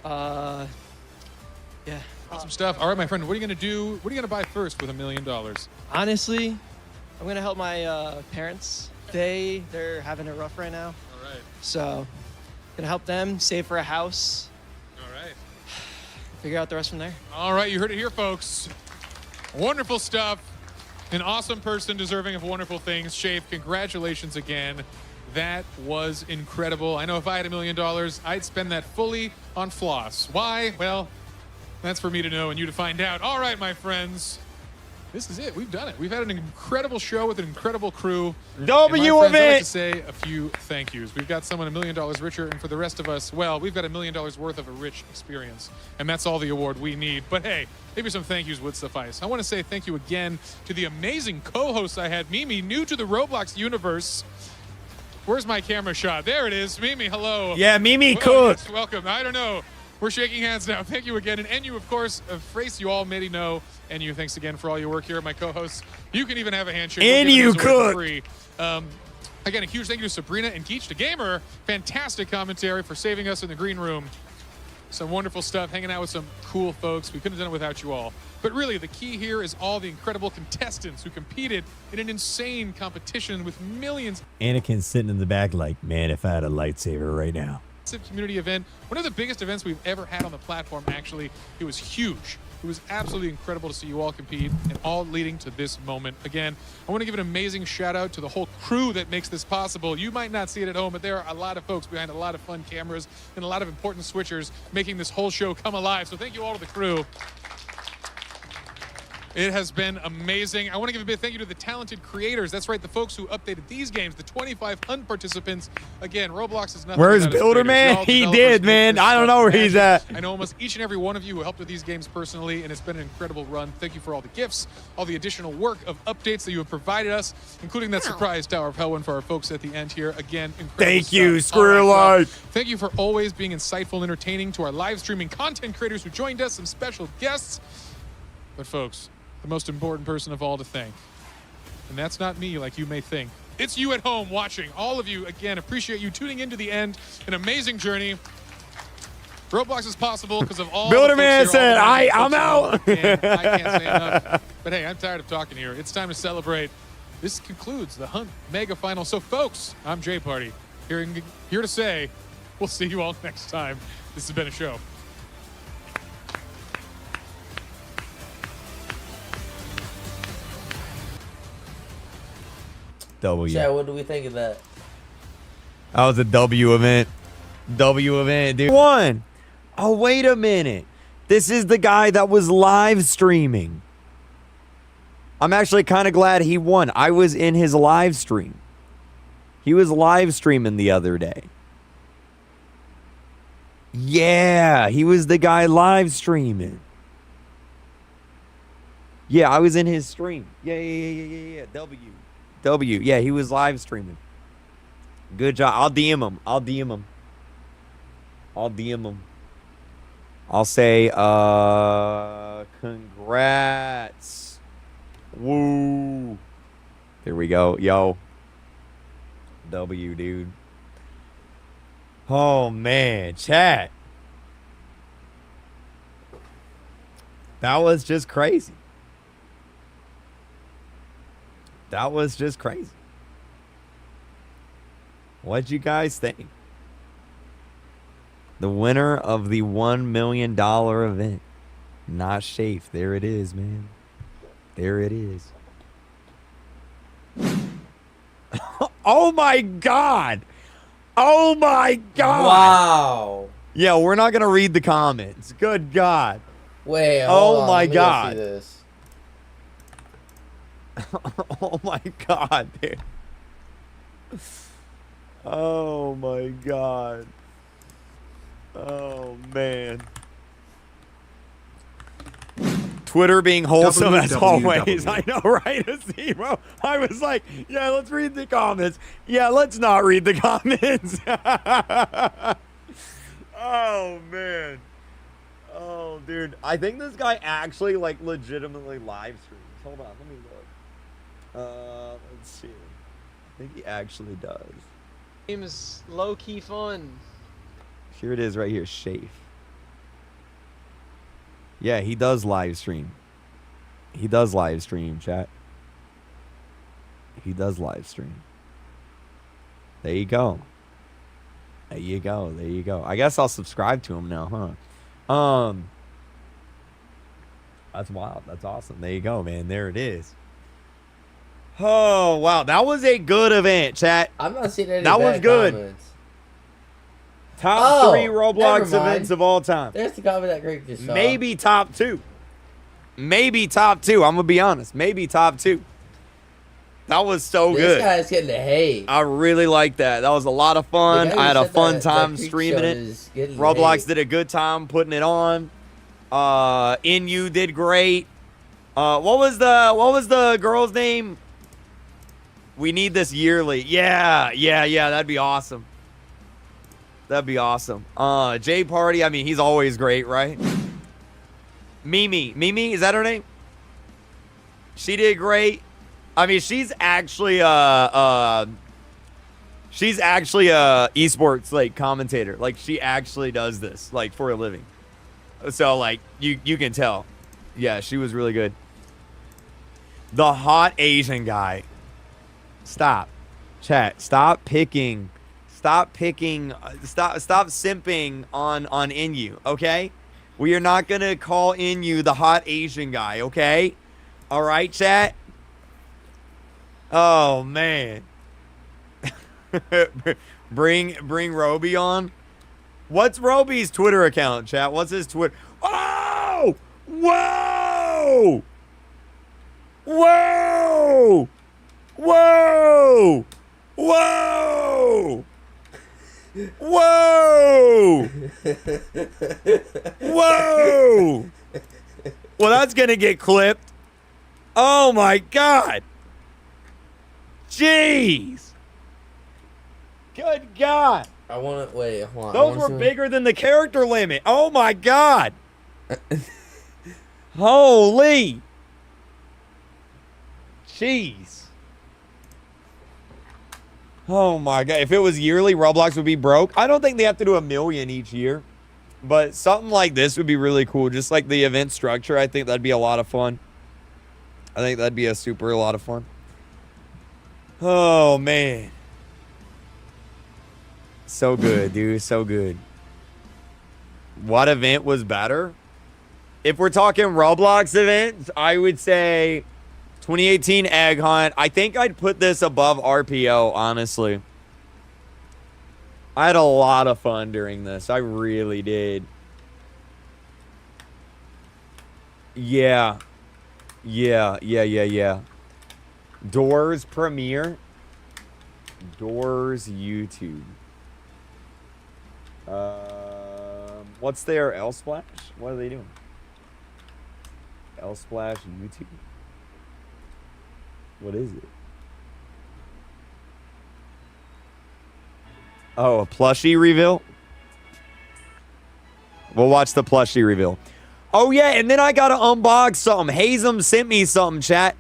Yeah. Awesome stuff. All right, my friend, what are you going to do? What are you going to buy first with $1 million? Honestly, I'm going to help my parents. They're having it rough right now. All right. So, going to help them save for a house. All right. Figure out the rest from there. All right, you heard it here, folks. Wonderful stuff. An awesome person deserving of wonderful things. Shave, congratulations again. That was incredible. I know if I had $1 million, I'd spend that fully on floss. Why? Well, that's for me to know and you to find out. All right, my friends. This is it. We've done it. We've had an incredible show with an incredible crew. W I'd like event. to say a few thank yous. We've got someone $1 million richer, and for the rest of us, well, we've got $1 million worth of a rich experience, and that's all the award we need. But hey, maybe some thank yous would suffice. I want to say thank you again to the amazing co-hosts I had. Mimi, new to the Roblox universe. Where's my camera shot? There it is. Mimi, hello. Yeah, Mimi Well, Cook. yes, welcome. I don't know. We're shaking hands now. Thank you again. And you, of course, Frace, you all maybe know. And you, thanks again for all your work here, my co-hosts. You can even have a handshake. And We'll give you, this away for Cook. free. Again, a huge thank you to Sabrina and Geach the Gamer. Fantastic commentary for saving us in the green room. Some wonderful stuff, hanging out with some cool folks. We couldn't have done it without you all. But really, the key here is all the incredible contestants who competed in an insane competition with millions. Anakin's sitting in the back like, man, if I had a lightsaber right now. Community event, one of the biggest events we've ever had on the platform. Actually, it was huge. It was absolutely incredible to see you all compete, and all leading to this moment. Again, I want to give an amazing shout out to the whole crew that makes this possible. You might not see it at home, but there are a lot of folks behind a lot of fun cameras and a lot of important switchers making this whole show come alive. So thank you all to the crew. It has been amazing. I want to give a big thank you to the talented creators. That's right, the folks who updated these games, the 25 hunt participants. Again, Roblox is nothing. Where's without its Builder creators. Man? Y'all He developers did, make man. this I don't stuff know where he's magic. at. I know almost each and every one of you who helped with these games personally, and it's been an incredible run. Thank you for all the gifts, all the additional work of updates that you have provided us, including that surprise Tower of Hell one for our folks at the end here. Again, incredible Thank you, stuff. All right, well, Squirrelight. thank you for always being insightful and entertaining to our live streaming content creators who joined us, some special guests. But folks, the most important person of all to thank, and that's not me like you may think. It's you at home watching. All of you, again, appreciate you tuning into the end. An amazing journey. Roblox is possible because of all Builder the folks Man here, all said, the amazing I'm folks out. involved. And I can't say enough. But hey, I'm tired of talking here. It's time to celebrate. This concludes the Hunt Mega Final. So folks, I'm Jay Party, here to say, we'll see you all next time. This has been a show. W. Chad, what do we think of that? That was a W event. W event, dude. One. Oh, wait a minute. This is the guy that was live streaming. I'm actually kind of glad he won. I was in his live stream. He was live streaming the other day. Yeah, he was the guy live streaming. Yeah, I was in his stream. Yeah. W. Yeah, he was live streaming. Good job. I'll DM him. I'll say, congrats. Woo. There we go. Yo. W, dude. Oh, man. Chat. That was just crazy. That was just crazy. What'd you guys think? The winner of the $1 million event. Not Shafe. There it is, man. There it is. Oh my God. Oh my God. Wow. Yeah, we're not going to read the comments. Good God. Wait, hold Oh on. my Let me go God. see this. Oh my God, dude. Oh my God. Oh, man. Twitter being wholesome as always. I know, right? Zero. I was like, yeah, let's read the comments. Yeah, let's not read the comments. Oh, man. Oh, dude. I think this guy actually, like, legitimately live streams. Hold on. Let me look. Let's see. I think he actually does. Game is low-key fun. Here it is right here. Shafe. Yeah, he does live stream. He does live stream, chat. He does live stream. There you go. There you go. There you go. I guess I'll subscribe to him now, huh? That's wild. That's awesome. There you go, man. There it is. Oh, wow. That was a good event, chat. I'm not seeing any That was bad good. comments. Top 3 never Roblox mind. events of all time. There's the comment that Greg just saw. Maybe top 2. Maybe top 2. I'm going to be honest. Maybe top 2. That was so This good. guy's getting the hate. I really like that. That was a lot of fun. I had a fun time streaming it. Roblox did a good time putting it on. NU did great. What was the girl's name? We need this yearly. Yeah. That'd be awesome. That'd be awesome. J Party, I mean, he's always great, right? Mimi, is that her name? She did great. I mean, she's actually a esports like commentator. Like, she actually does this like for a living. So like you can tell. Yeah, she was really good. The hot Asian guy. Stop. Chat, stop simping on Inu, okay? We are not going to call Inu the hot Asian guy, okay? All right, chat? Oh, man. bring Roby on. What's Roby's Twitter account, chat? What's his Twitter? Oh! Whoa! Whoa! Whoa! Whoa! Whoa! Whoa! Well, that's gonna get clipped. Oh my God! Jeez! Good God! I want to wait. Hold on. Those were bigger than the character limit. Oh my God! Holy! Jeez! Oh my God. If it was yearly, Roblox would be broke. I don't think they have to do 1 million each year. But something like this would be really cool. Just like the event structure. I think that'd be a lot of fun. I think that'd be a super lot of fun. Oh, man. So good, dude. So good. What event was better? If we're talking Roblox events, I would say 2018 Egg Hunt. I think I'd put this above RPO, honestly. I had a lot of fun during this. I really did. Yeah. Doors premiere. Doors YouTube. What's their L Splash? What are they doing? L Splash YouTube. What is it? Oh, a plushie reveal? We'll watch the plushie reveal. Oh, yeah, and then I got to unbox something. Hazem sent me something, chat.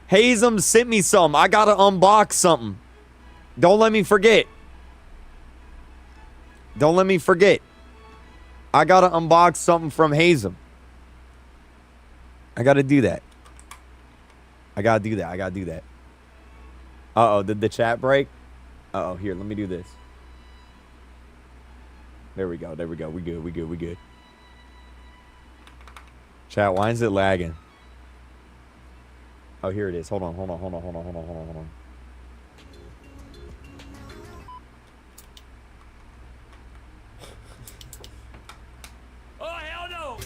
Hazem sent me something. I got to unbox something. Don't let me forget. Don't let me forget. I got to unbox something from Hazem. I got to do that. I got to do that. Uh-oh, did the chat break? Uh-oh, here, let me do this. There we go. We good. Chat, why is it lagging? Oh, here it is. Hold on. Oh, hell no!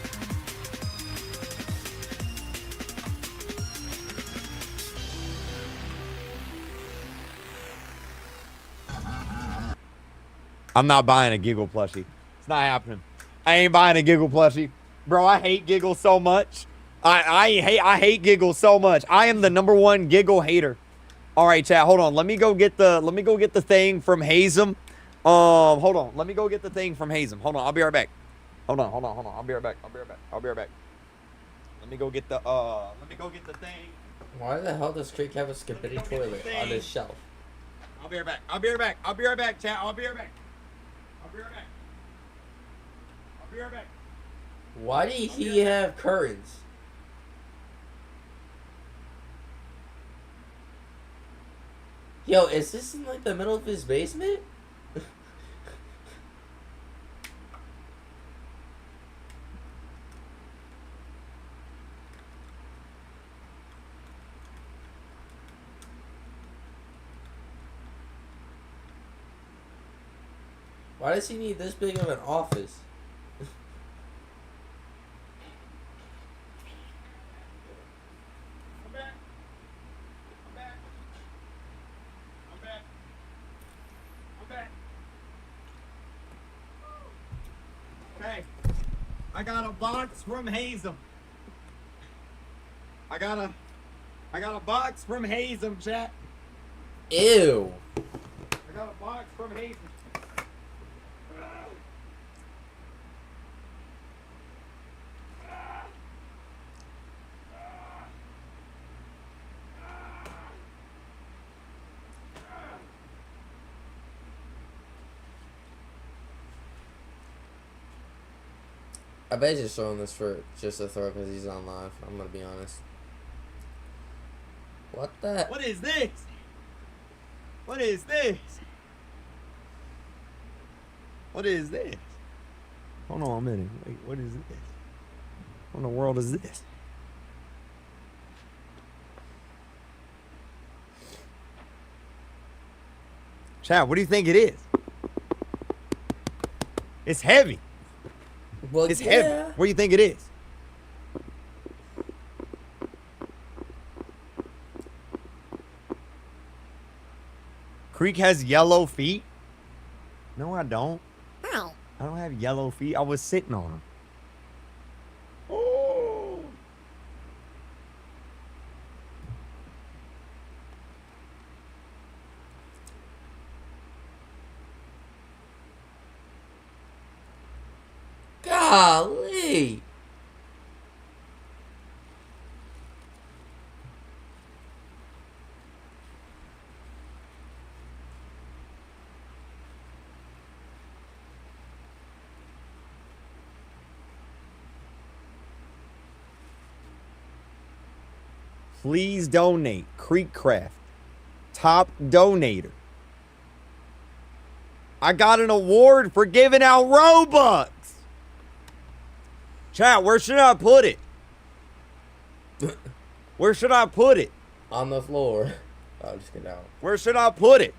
I'm not buying a Giggle plushie. It's not happening. I ain't buying a Giggle plushie. Bro, I hate Giggle so much. I hate Giggle so much. I am the #1 Giggle hater. All right, chat, hold on. Let me go get the thing from Hazem. Hold on. Let me go get the thing from Hazem. Hold on. I'll be right back. Hold on. I'll be right back. Let me go get the thing. Why the hell does Creek have a skippity toilet on his shelf? I'll be right back, chat. I'll be right back. Why did he have curtains? Yo, is this in like the middle of his basement? Why does he need this big of an office? Okay, I got a box from Hazem. I got a box from Hazem, chat. Ew. I got a box from Hazem. I bet he's just showing this for just a throw because he's on live. I'm gonna be honest. What the? What is this? What is this? What is this? Hold on a minute. Wait, what is this? What in the world is this? Chad, what do you think it is? It's heavy. Well, it's heavy. What do you think it is? Creek has yellow feet? No, I don't. I don't have yellow feet. I was sitting on them. Oh. Golly. Please donate. Creekcraft. Top donator. I got an award for giving out Robux. Chat, where should I put it? Where should I put it? On the floor. I'll just get out. Where should I put it?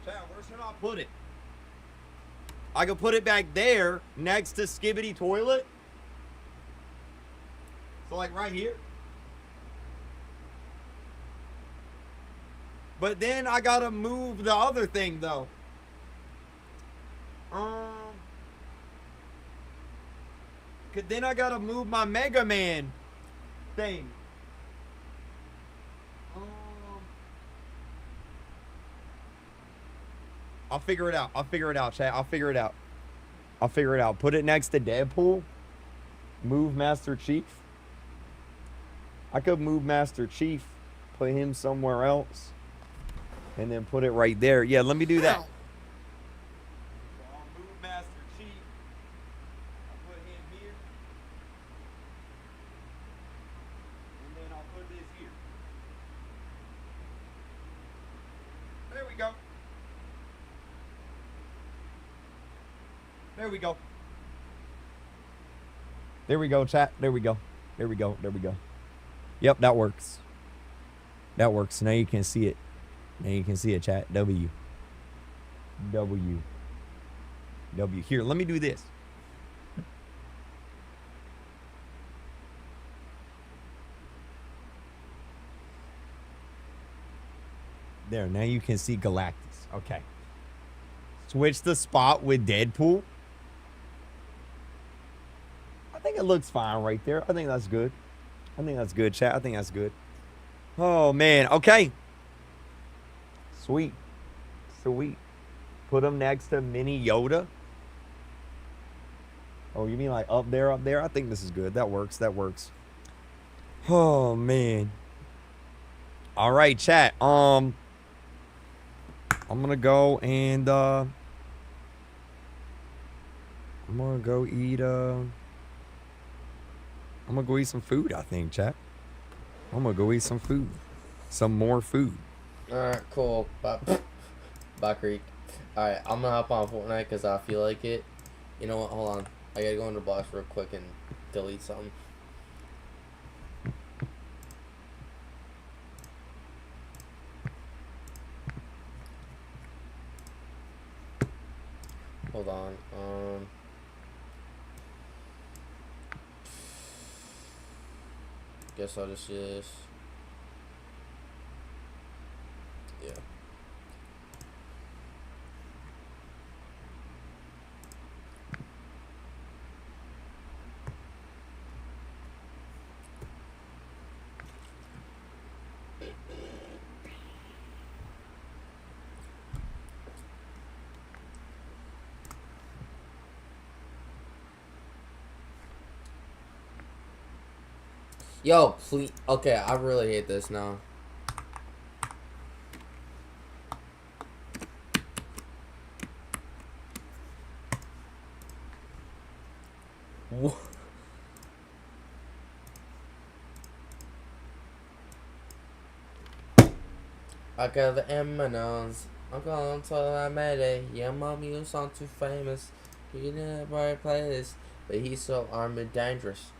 Chat, where should I put it? I could put it back there next to Skibbity Toilet. So like right here. But then I gotta move the other thing though. Then I gotta move my Mega Man thing. I'll figure it out. I'll figure it out, chat. I'll figure it out. Put it next to Deadpool. Move Master Chief. I could move Master Chief, put him somewhere else, and then put it right there. Yeah, let me do that. So I'll move Master Chief. I'll put him here. And then I'll put this here. There we go. There we go. There we go, chat. There we go. There we go. There we go. Yep, that works. That works. Now you can see it. Now you can see it, chat. W. W. W. Here, let me do this. There, now you can see Galactus. Okay. Switch the spot with Deadpool. I think it looks fine right there. I think that's good. I think that's good, chat. I think that's good. Oh, man. Okay. Sweet. Sweet. Put him next to Mini Yoda. Oh, you mean like up there, up there? I think this is good. That works. That works. Oh, man. All right, chat. I'm gonna go and I'm gonna go eat I'm gonna go eat some food, I think, chat. I'm gonna go eat some food. Some more food. Alright, cool. Bye, Creek. Alright, I'm gonna hop on Fortnite because I feel like it. You know what? Hold on. I gotta go into Box real quick and delete something. Hold on. Guess I'll just do this. Yeah. Yo, please. Okay, I really hate this now. I got the M&Ms. I'm going to I made it. Yeah, mommy, you sound too famous. You didn't play this, but he's so armed and dangerous.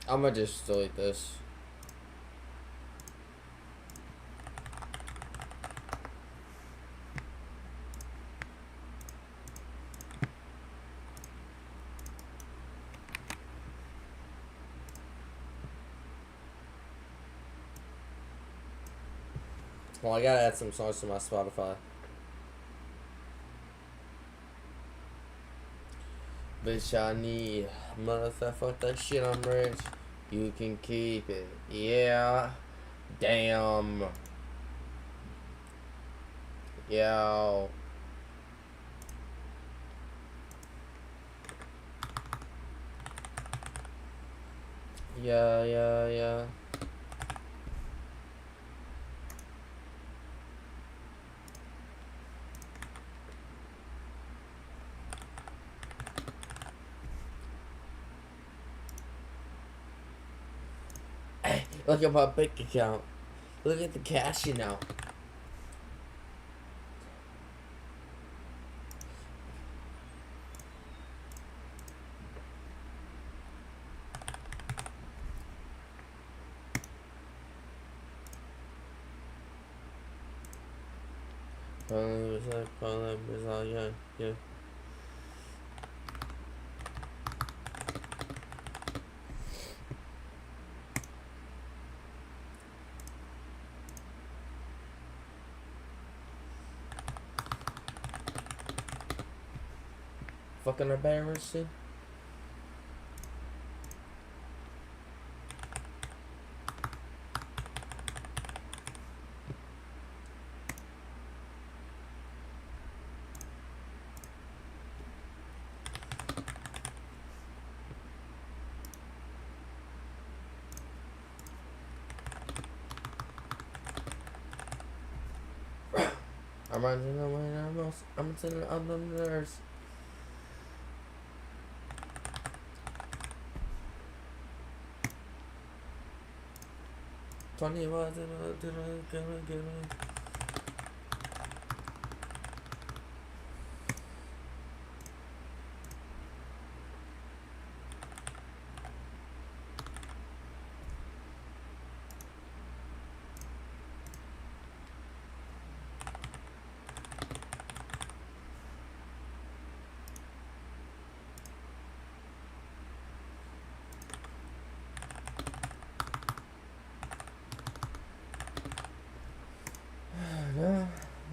I'm gonna just delete this. Well, I gotta add some songs to my Spotify. Bitch, I need motherfucker, fuck that shit, I'm rich. You can keep it. Yeah. Damn. Yo. Yeah. Hey, look at my bank account. Look at the cash, you know. Yeah. Fucking embarrassing. I'm running away, I'm sitting on the nurse. Twenty was gonna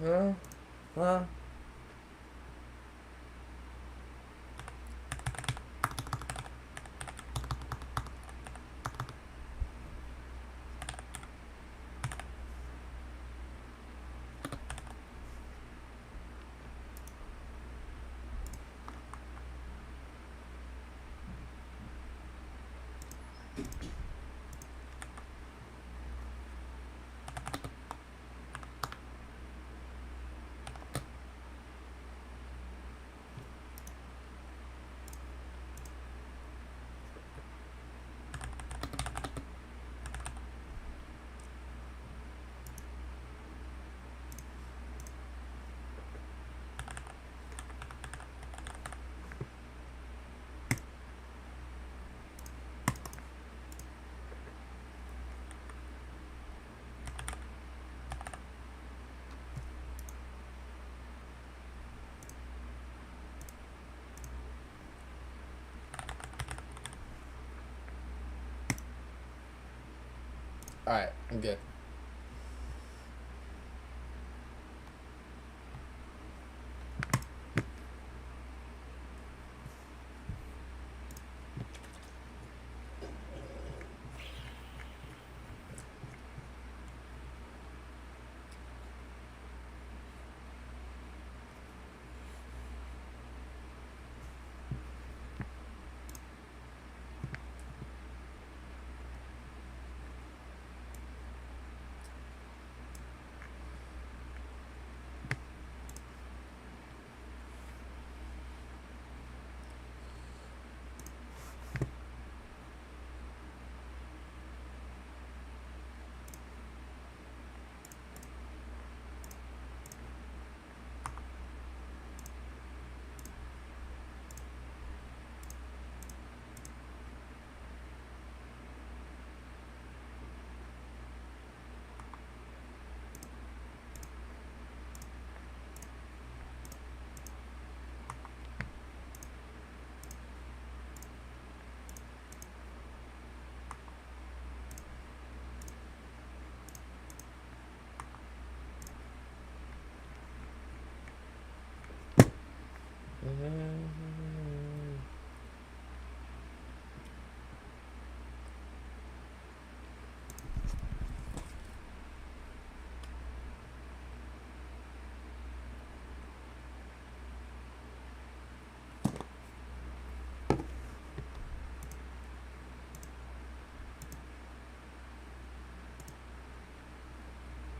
Huh? Alright, I'm good.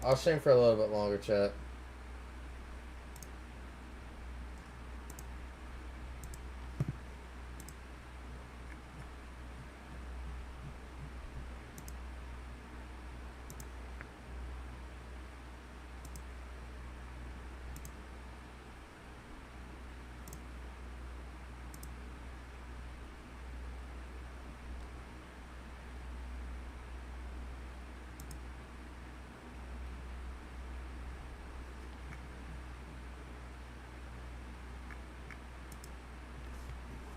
I'll stream for a little bit longer, chat.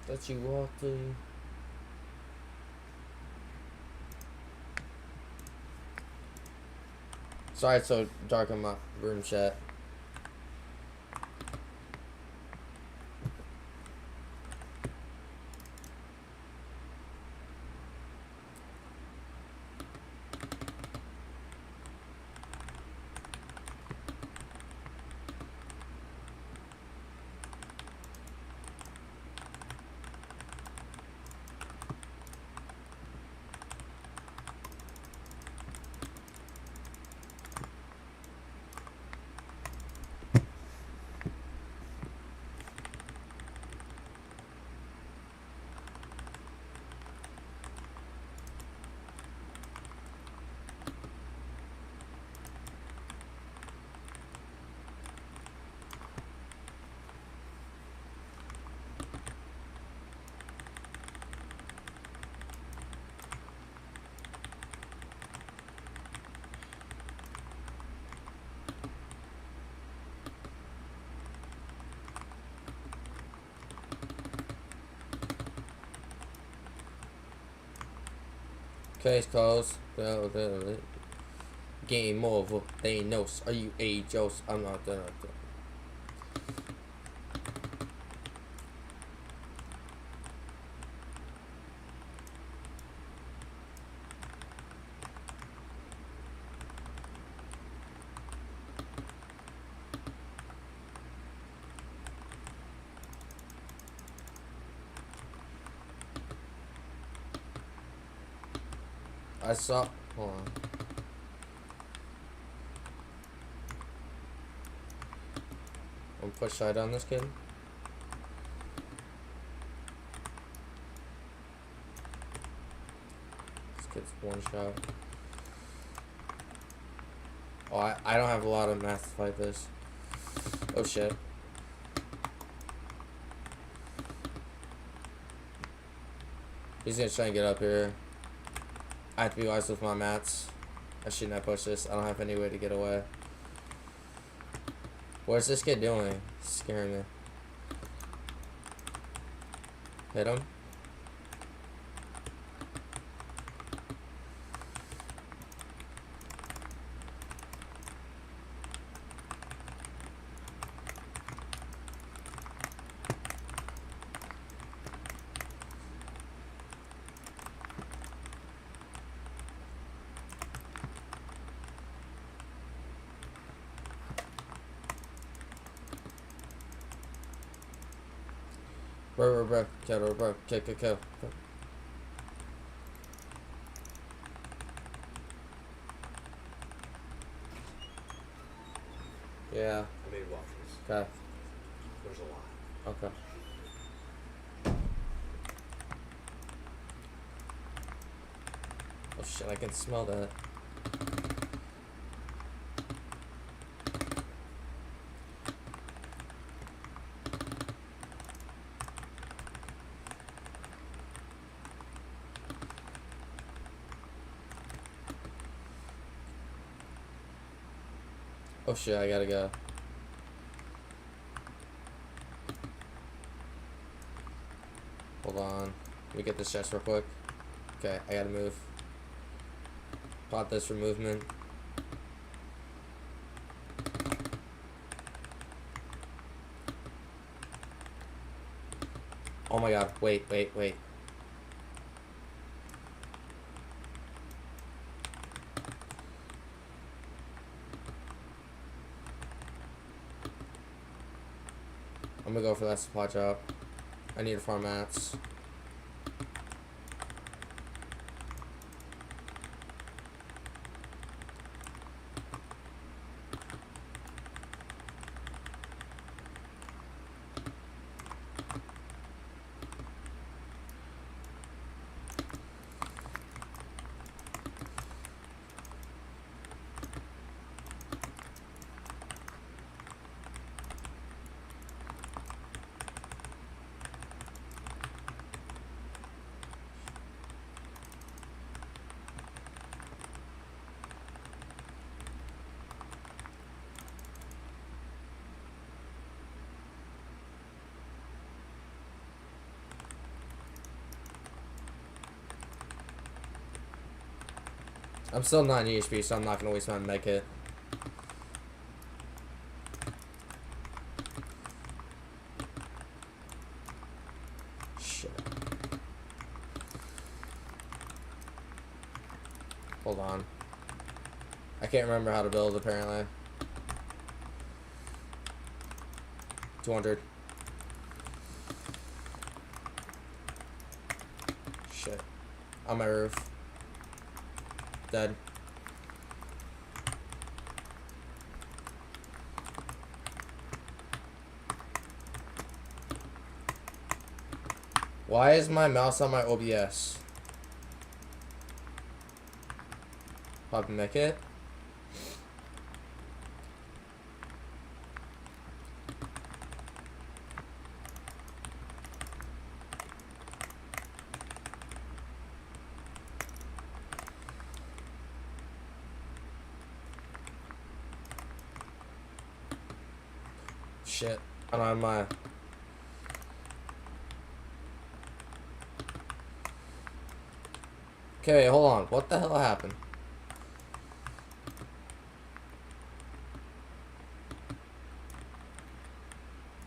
That you walk through. Sorry it's so dark in my room, chat. Case closed. Game over. Thanos. Are you a Jost? I'm not done. I saw. Hold on. I'm push side on this kid. This kid's one shot. Oh, I don't have a lot of math to fight this. Oh shit. He's gonna try and get up here. I have to be wise with my mats. I shouldn't have pushed this. I don't have any way to get away. What's this kid doing? He's scaring me. Hit him. Bro, kill. Yeah. I made waffles. Okay. There's a lot. Okay. Oh shit, I can smell that. Oh shit, I gotta go. Hold on. Let me get this chest real quick. Okay, I gotta move. Pop this for movement. Oh my god, wait. I'm gonna go for that supply drop. I need to farm mats. I'm still 9 HP, so I'm not gonna waste my med kit. Shit. Hold on. I can't remember how to build, apparently. 200. Shit. On my roof. Dead. Why is my mouse on my OBS? Pop mech it. Shit. I don't have my... Okay, hold on. What the hell happened?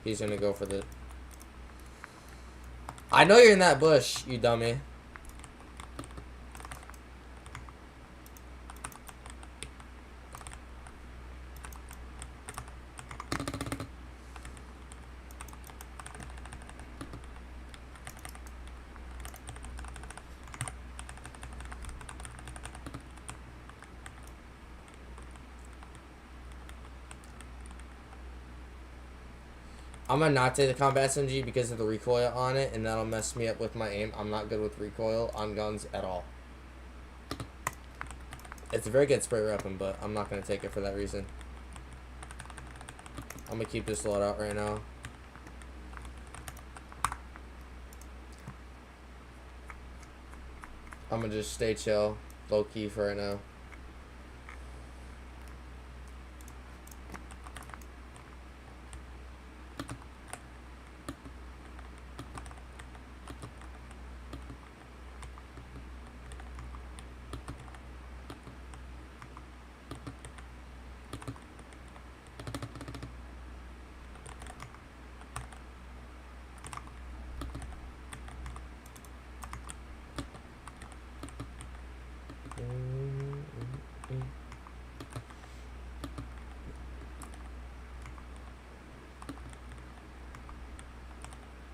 He's gonna go for the... I know you're in that bush, you dummy. I'm gonna not take the combat SMG because of the recoil on it, and that'll mess me up with my aim. I'm not good with recoil on guns at all. It's a very good spray weapon, but I'm not gonna take it for that reason. I'm gonna keep this load out right now. I'm gonna just stay chill, low key for right now.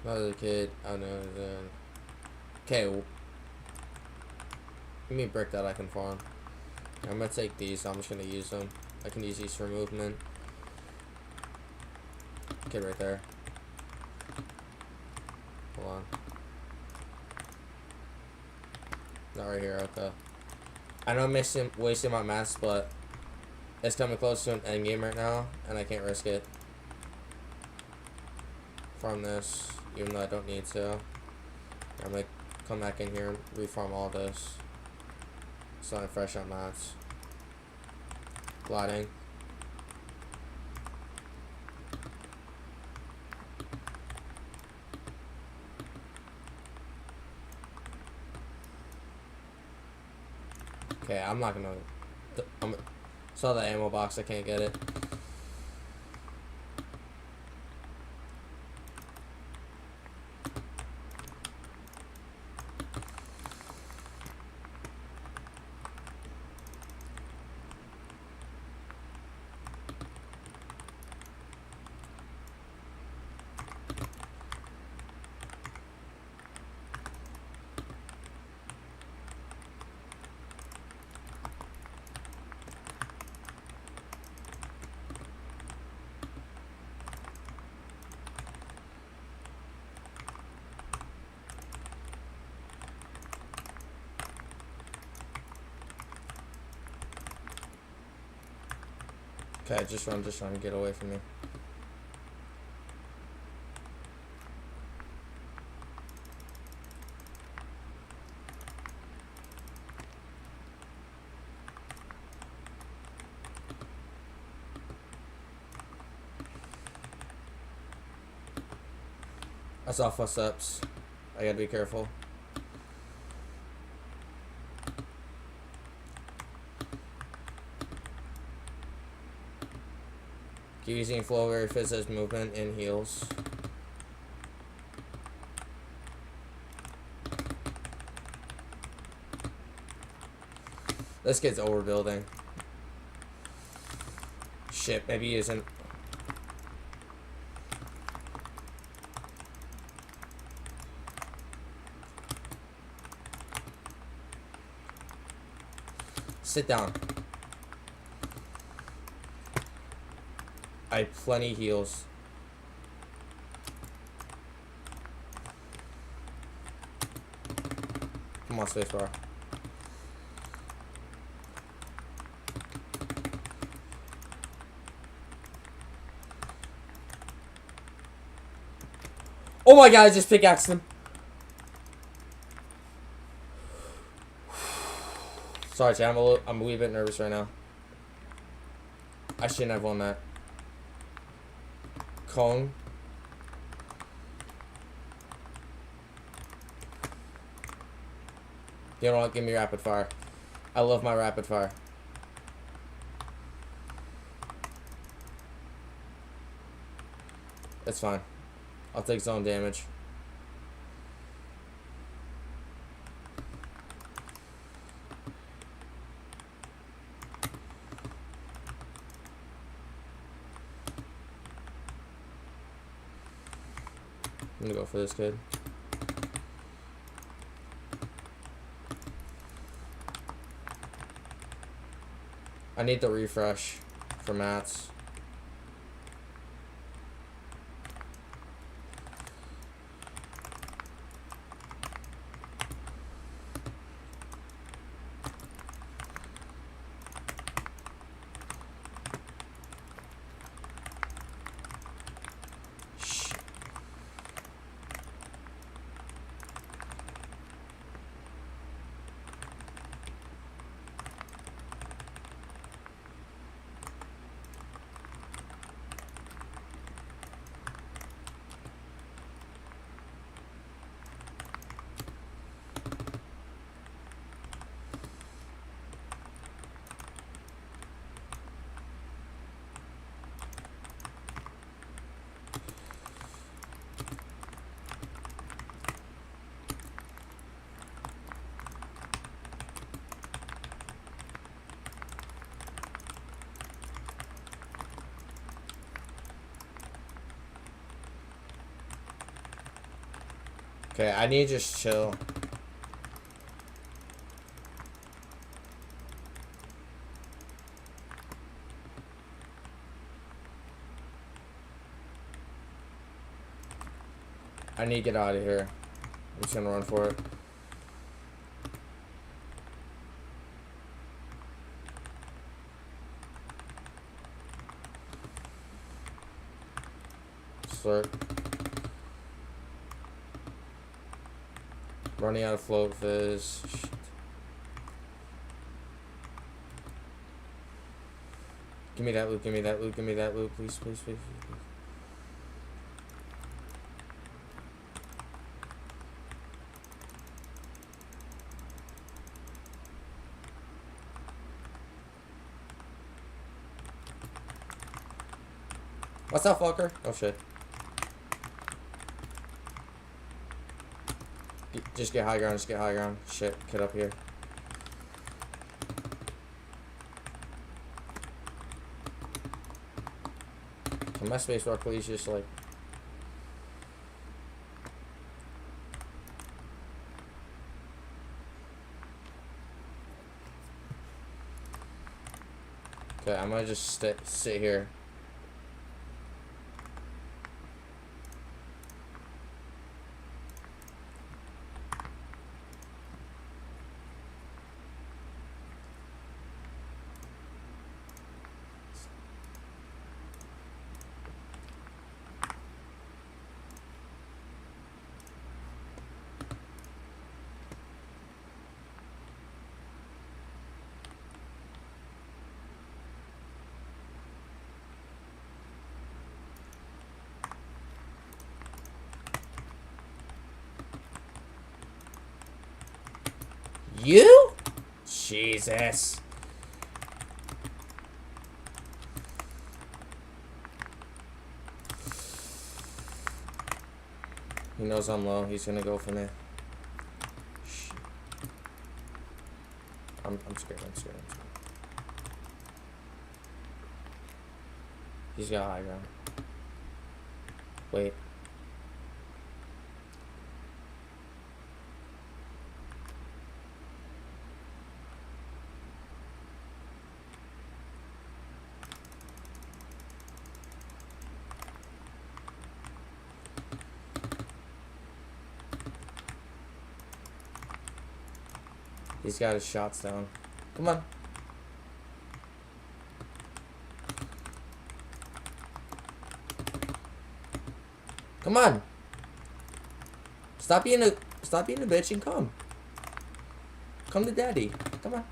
Another kid, I know. Okay, give me a brick that I can farm. I'm gonna take these, so I'm just gonna use them. I can use these for movement. Kid right there. Hold on. Not right here, okay. I know I'm wasting my mass, but it's coming close to an end game right now, and I can't risk it. Farm this, even though I don't need to. I'm gonna come back in here and reform all this. So I'm fresh on mats. Gliding. Okay, I'm not gonna. Saw the ammo box, I can't get it. Okay, just trying to get away from me. I saw footsteps. I gotta be careful. Keep using flow where it fits as movement and heals. This kid's overbuilding. Shit, maybe he isn't. Sit down. I have plenty heals. Come on, spacebar. Oh my god, I just pickaxed him. Sorry, chat, I'm a wee bit nervous right now. I shouldn't have won that. Cone. You know what? Give me rapid fire. I love my rapid fire. It's fine. I'll take zone damage. I'm gonna go for this kid. I need the refresh for mats. Okay, I need to just chill. I need to get out of here. I'm just gonna run for it. Slurp. Running out of float fizz. Shit. Give me that loot, give me that loot, give me that loot, please, please, please, please, please. What's up, fucker? Oh shit. Just get high ground, just get high ground. Shit, get up here. Can my spacebar please just like... Okay, I'm gonna just sit here. You? Jesus. He knows I'm low. He's gonna go for me. Shit. I'm scared. I'm scared. I'm scared. He's got high ground. Wait. He's got his shots down. Come on. Come on. Stop being a bitch and come. Come to daddy. Come on.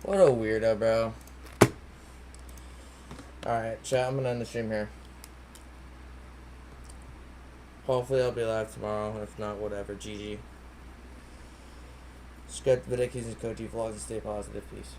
What a weirdo, bro. Alright, chat, I'm gonna end the stream here. Hopefully I'll be live tomorrow. If not, whatever. GG. Subscribe to the Vidickies and Koji Vlogs and stay positive. Peace.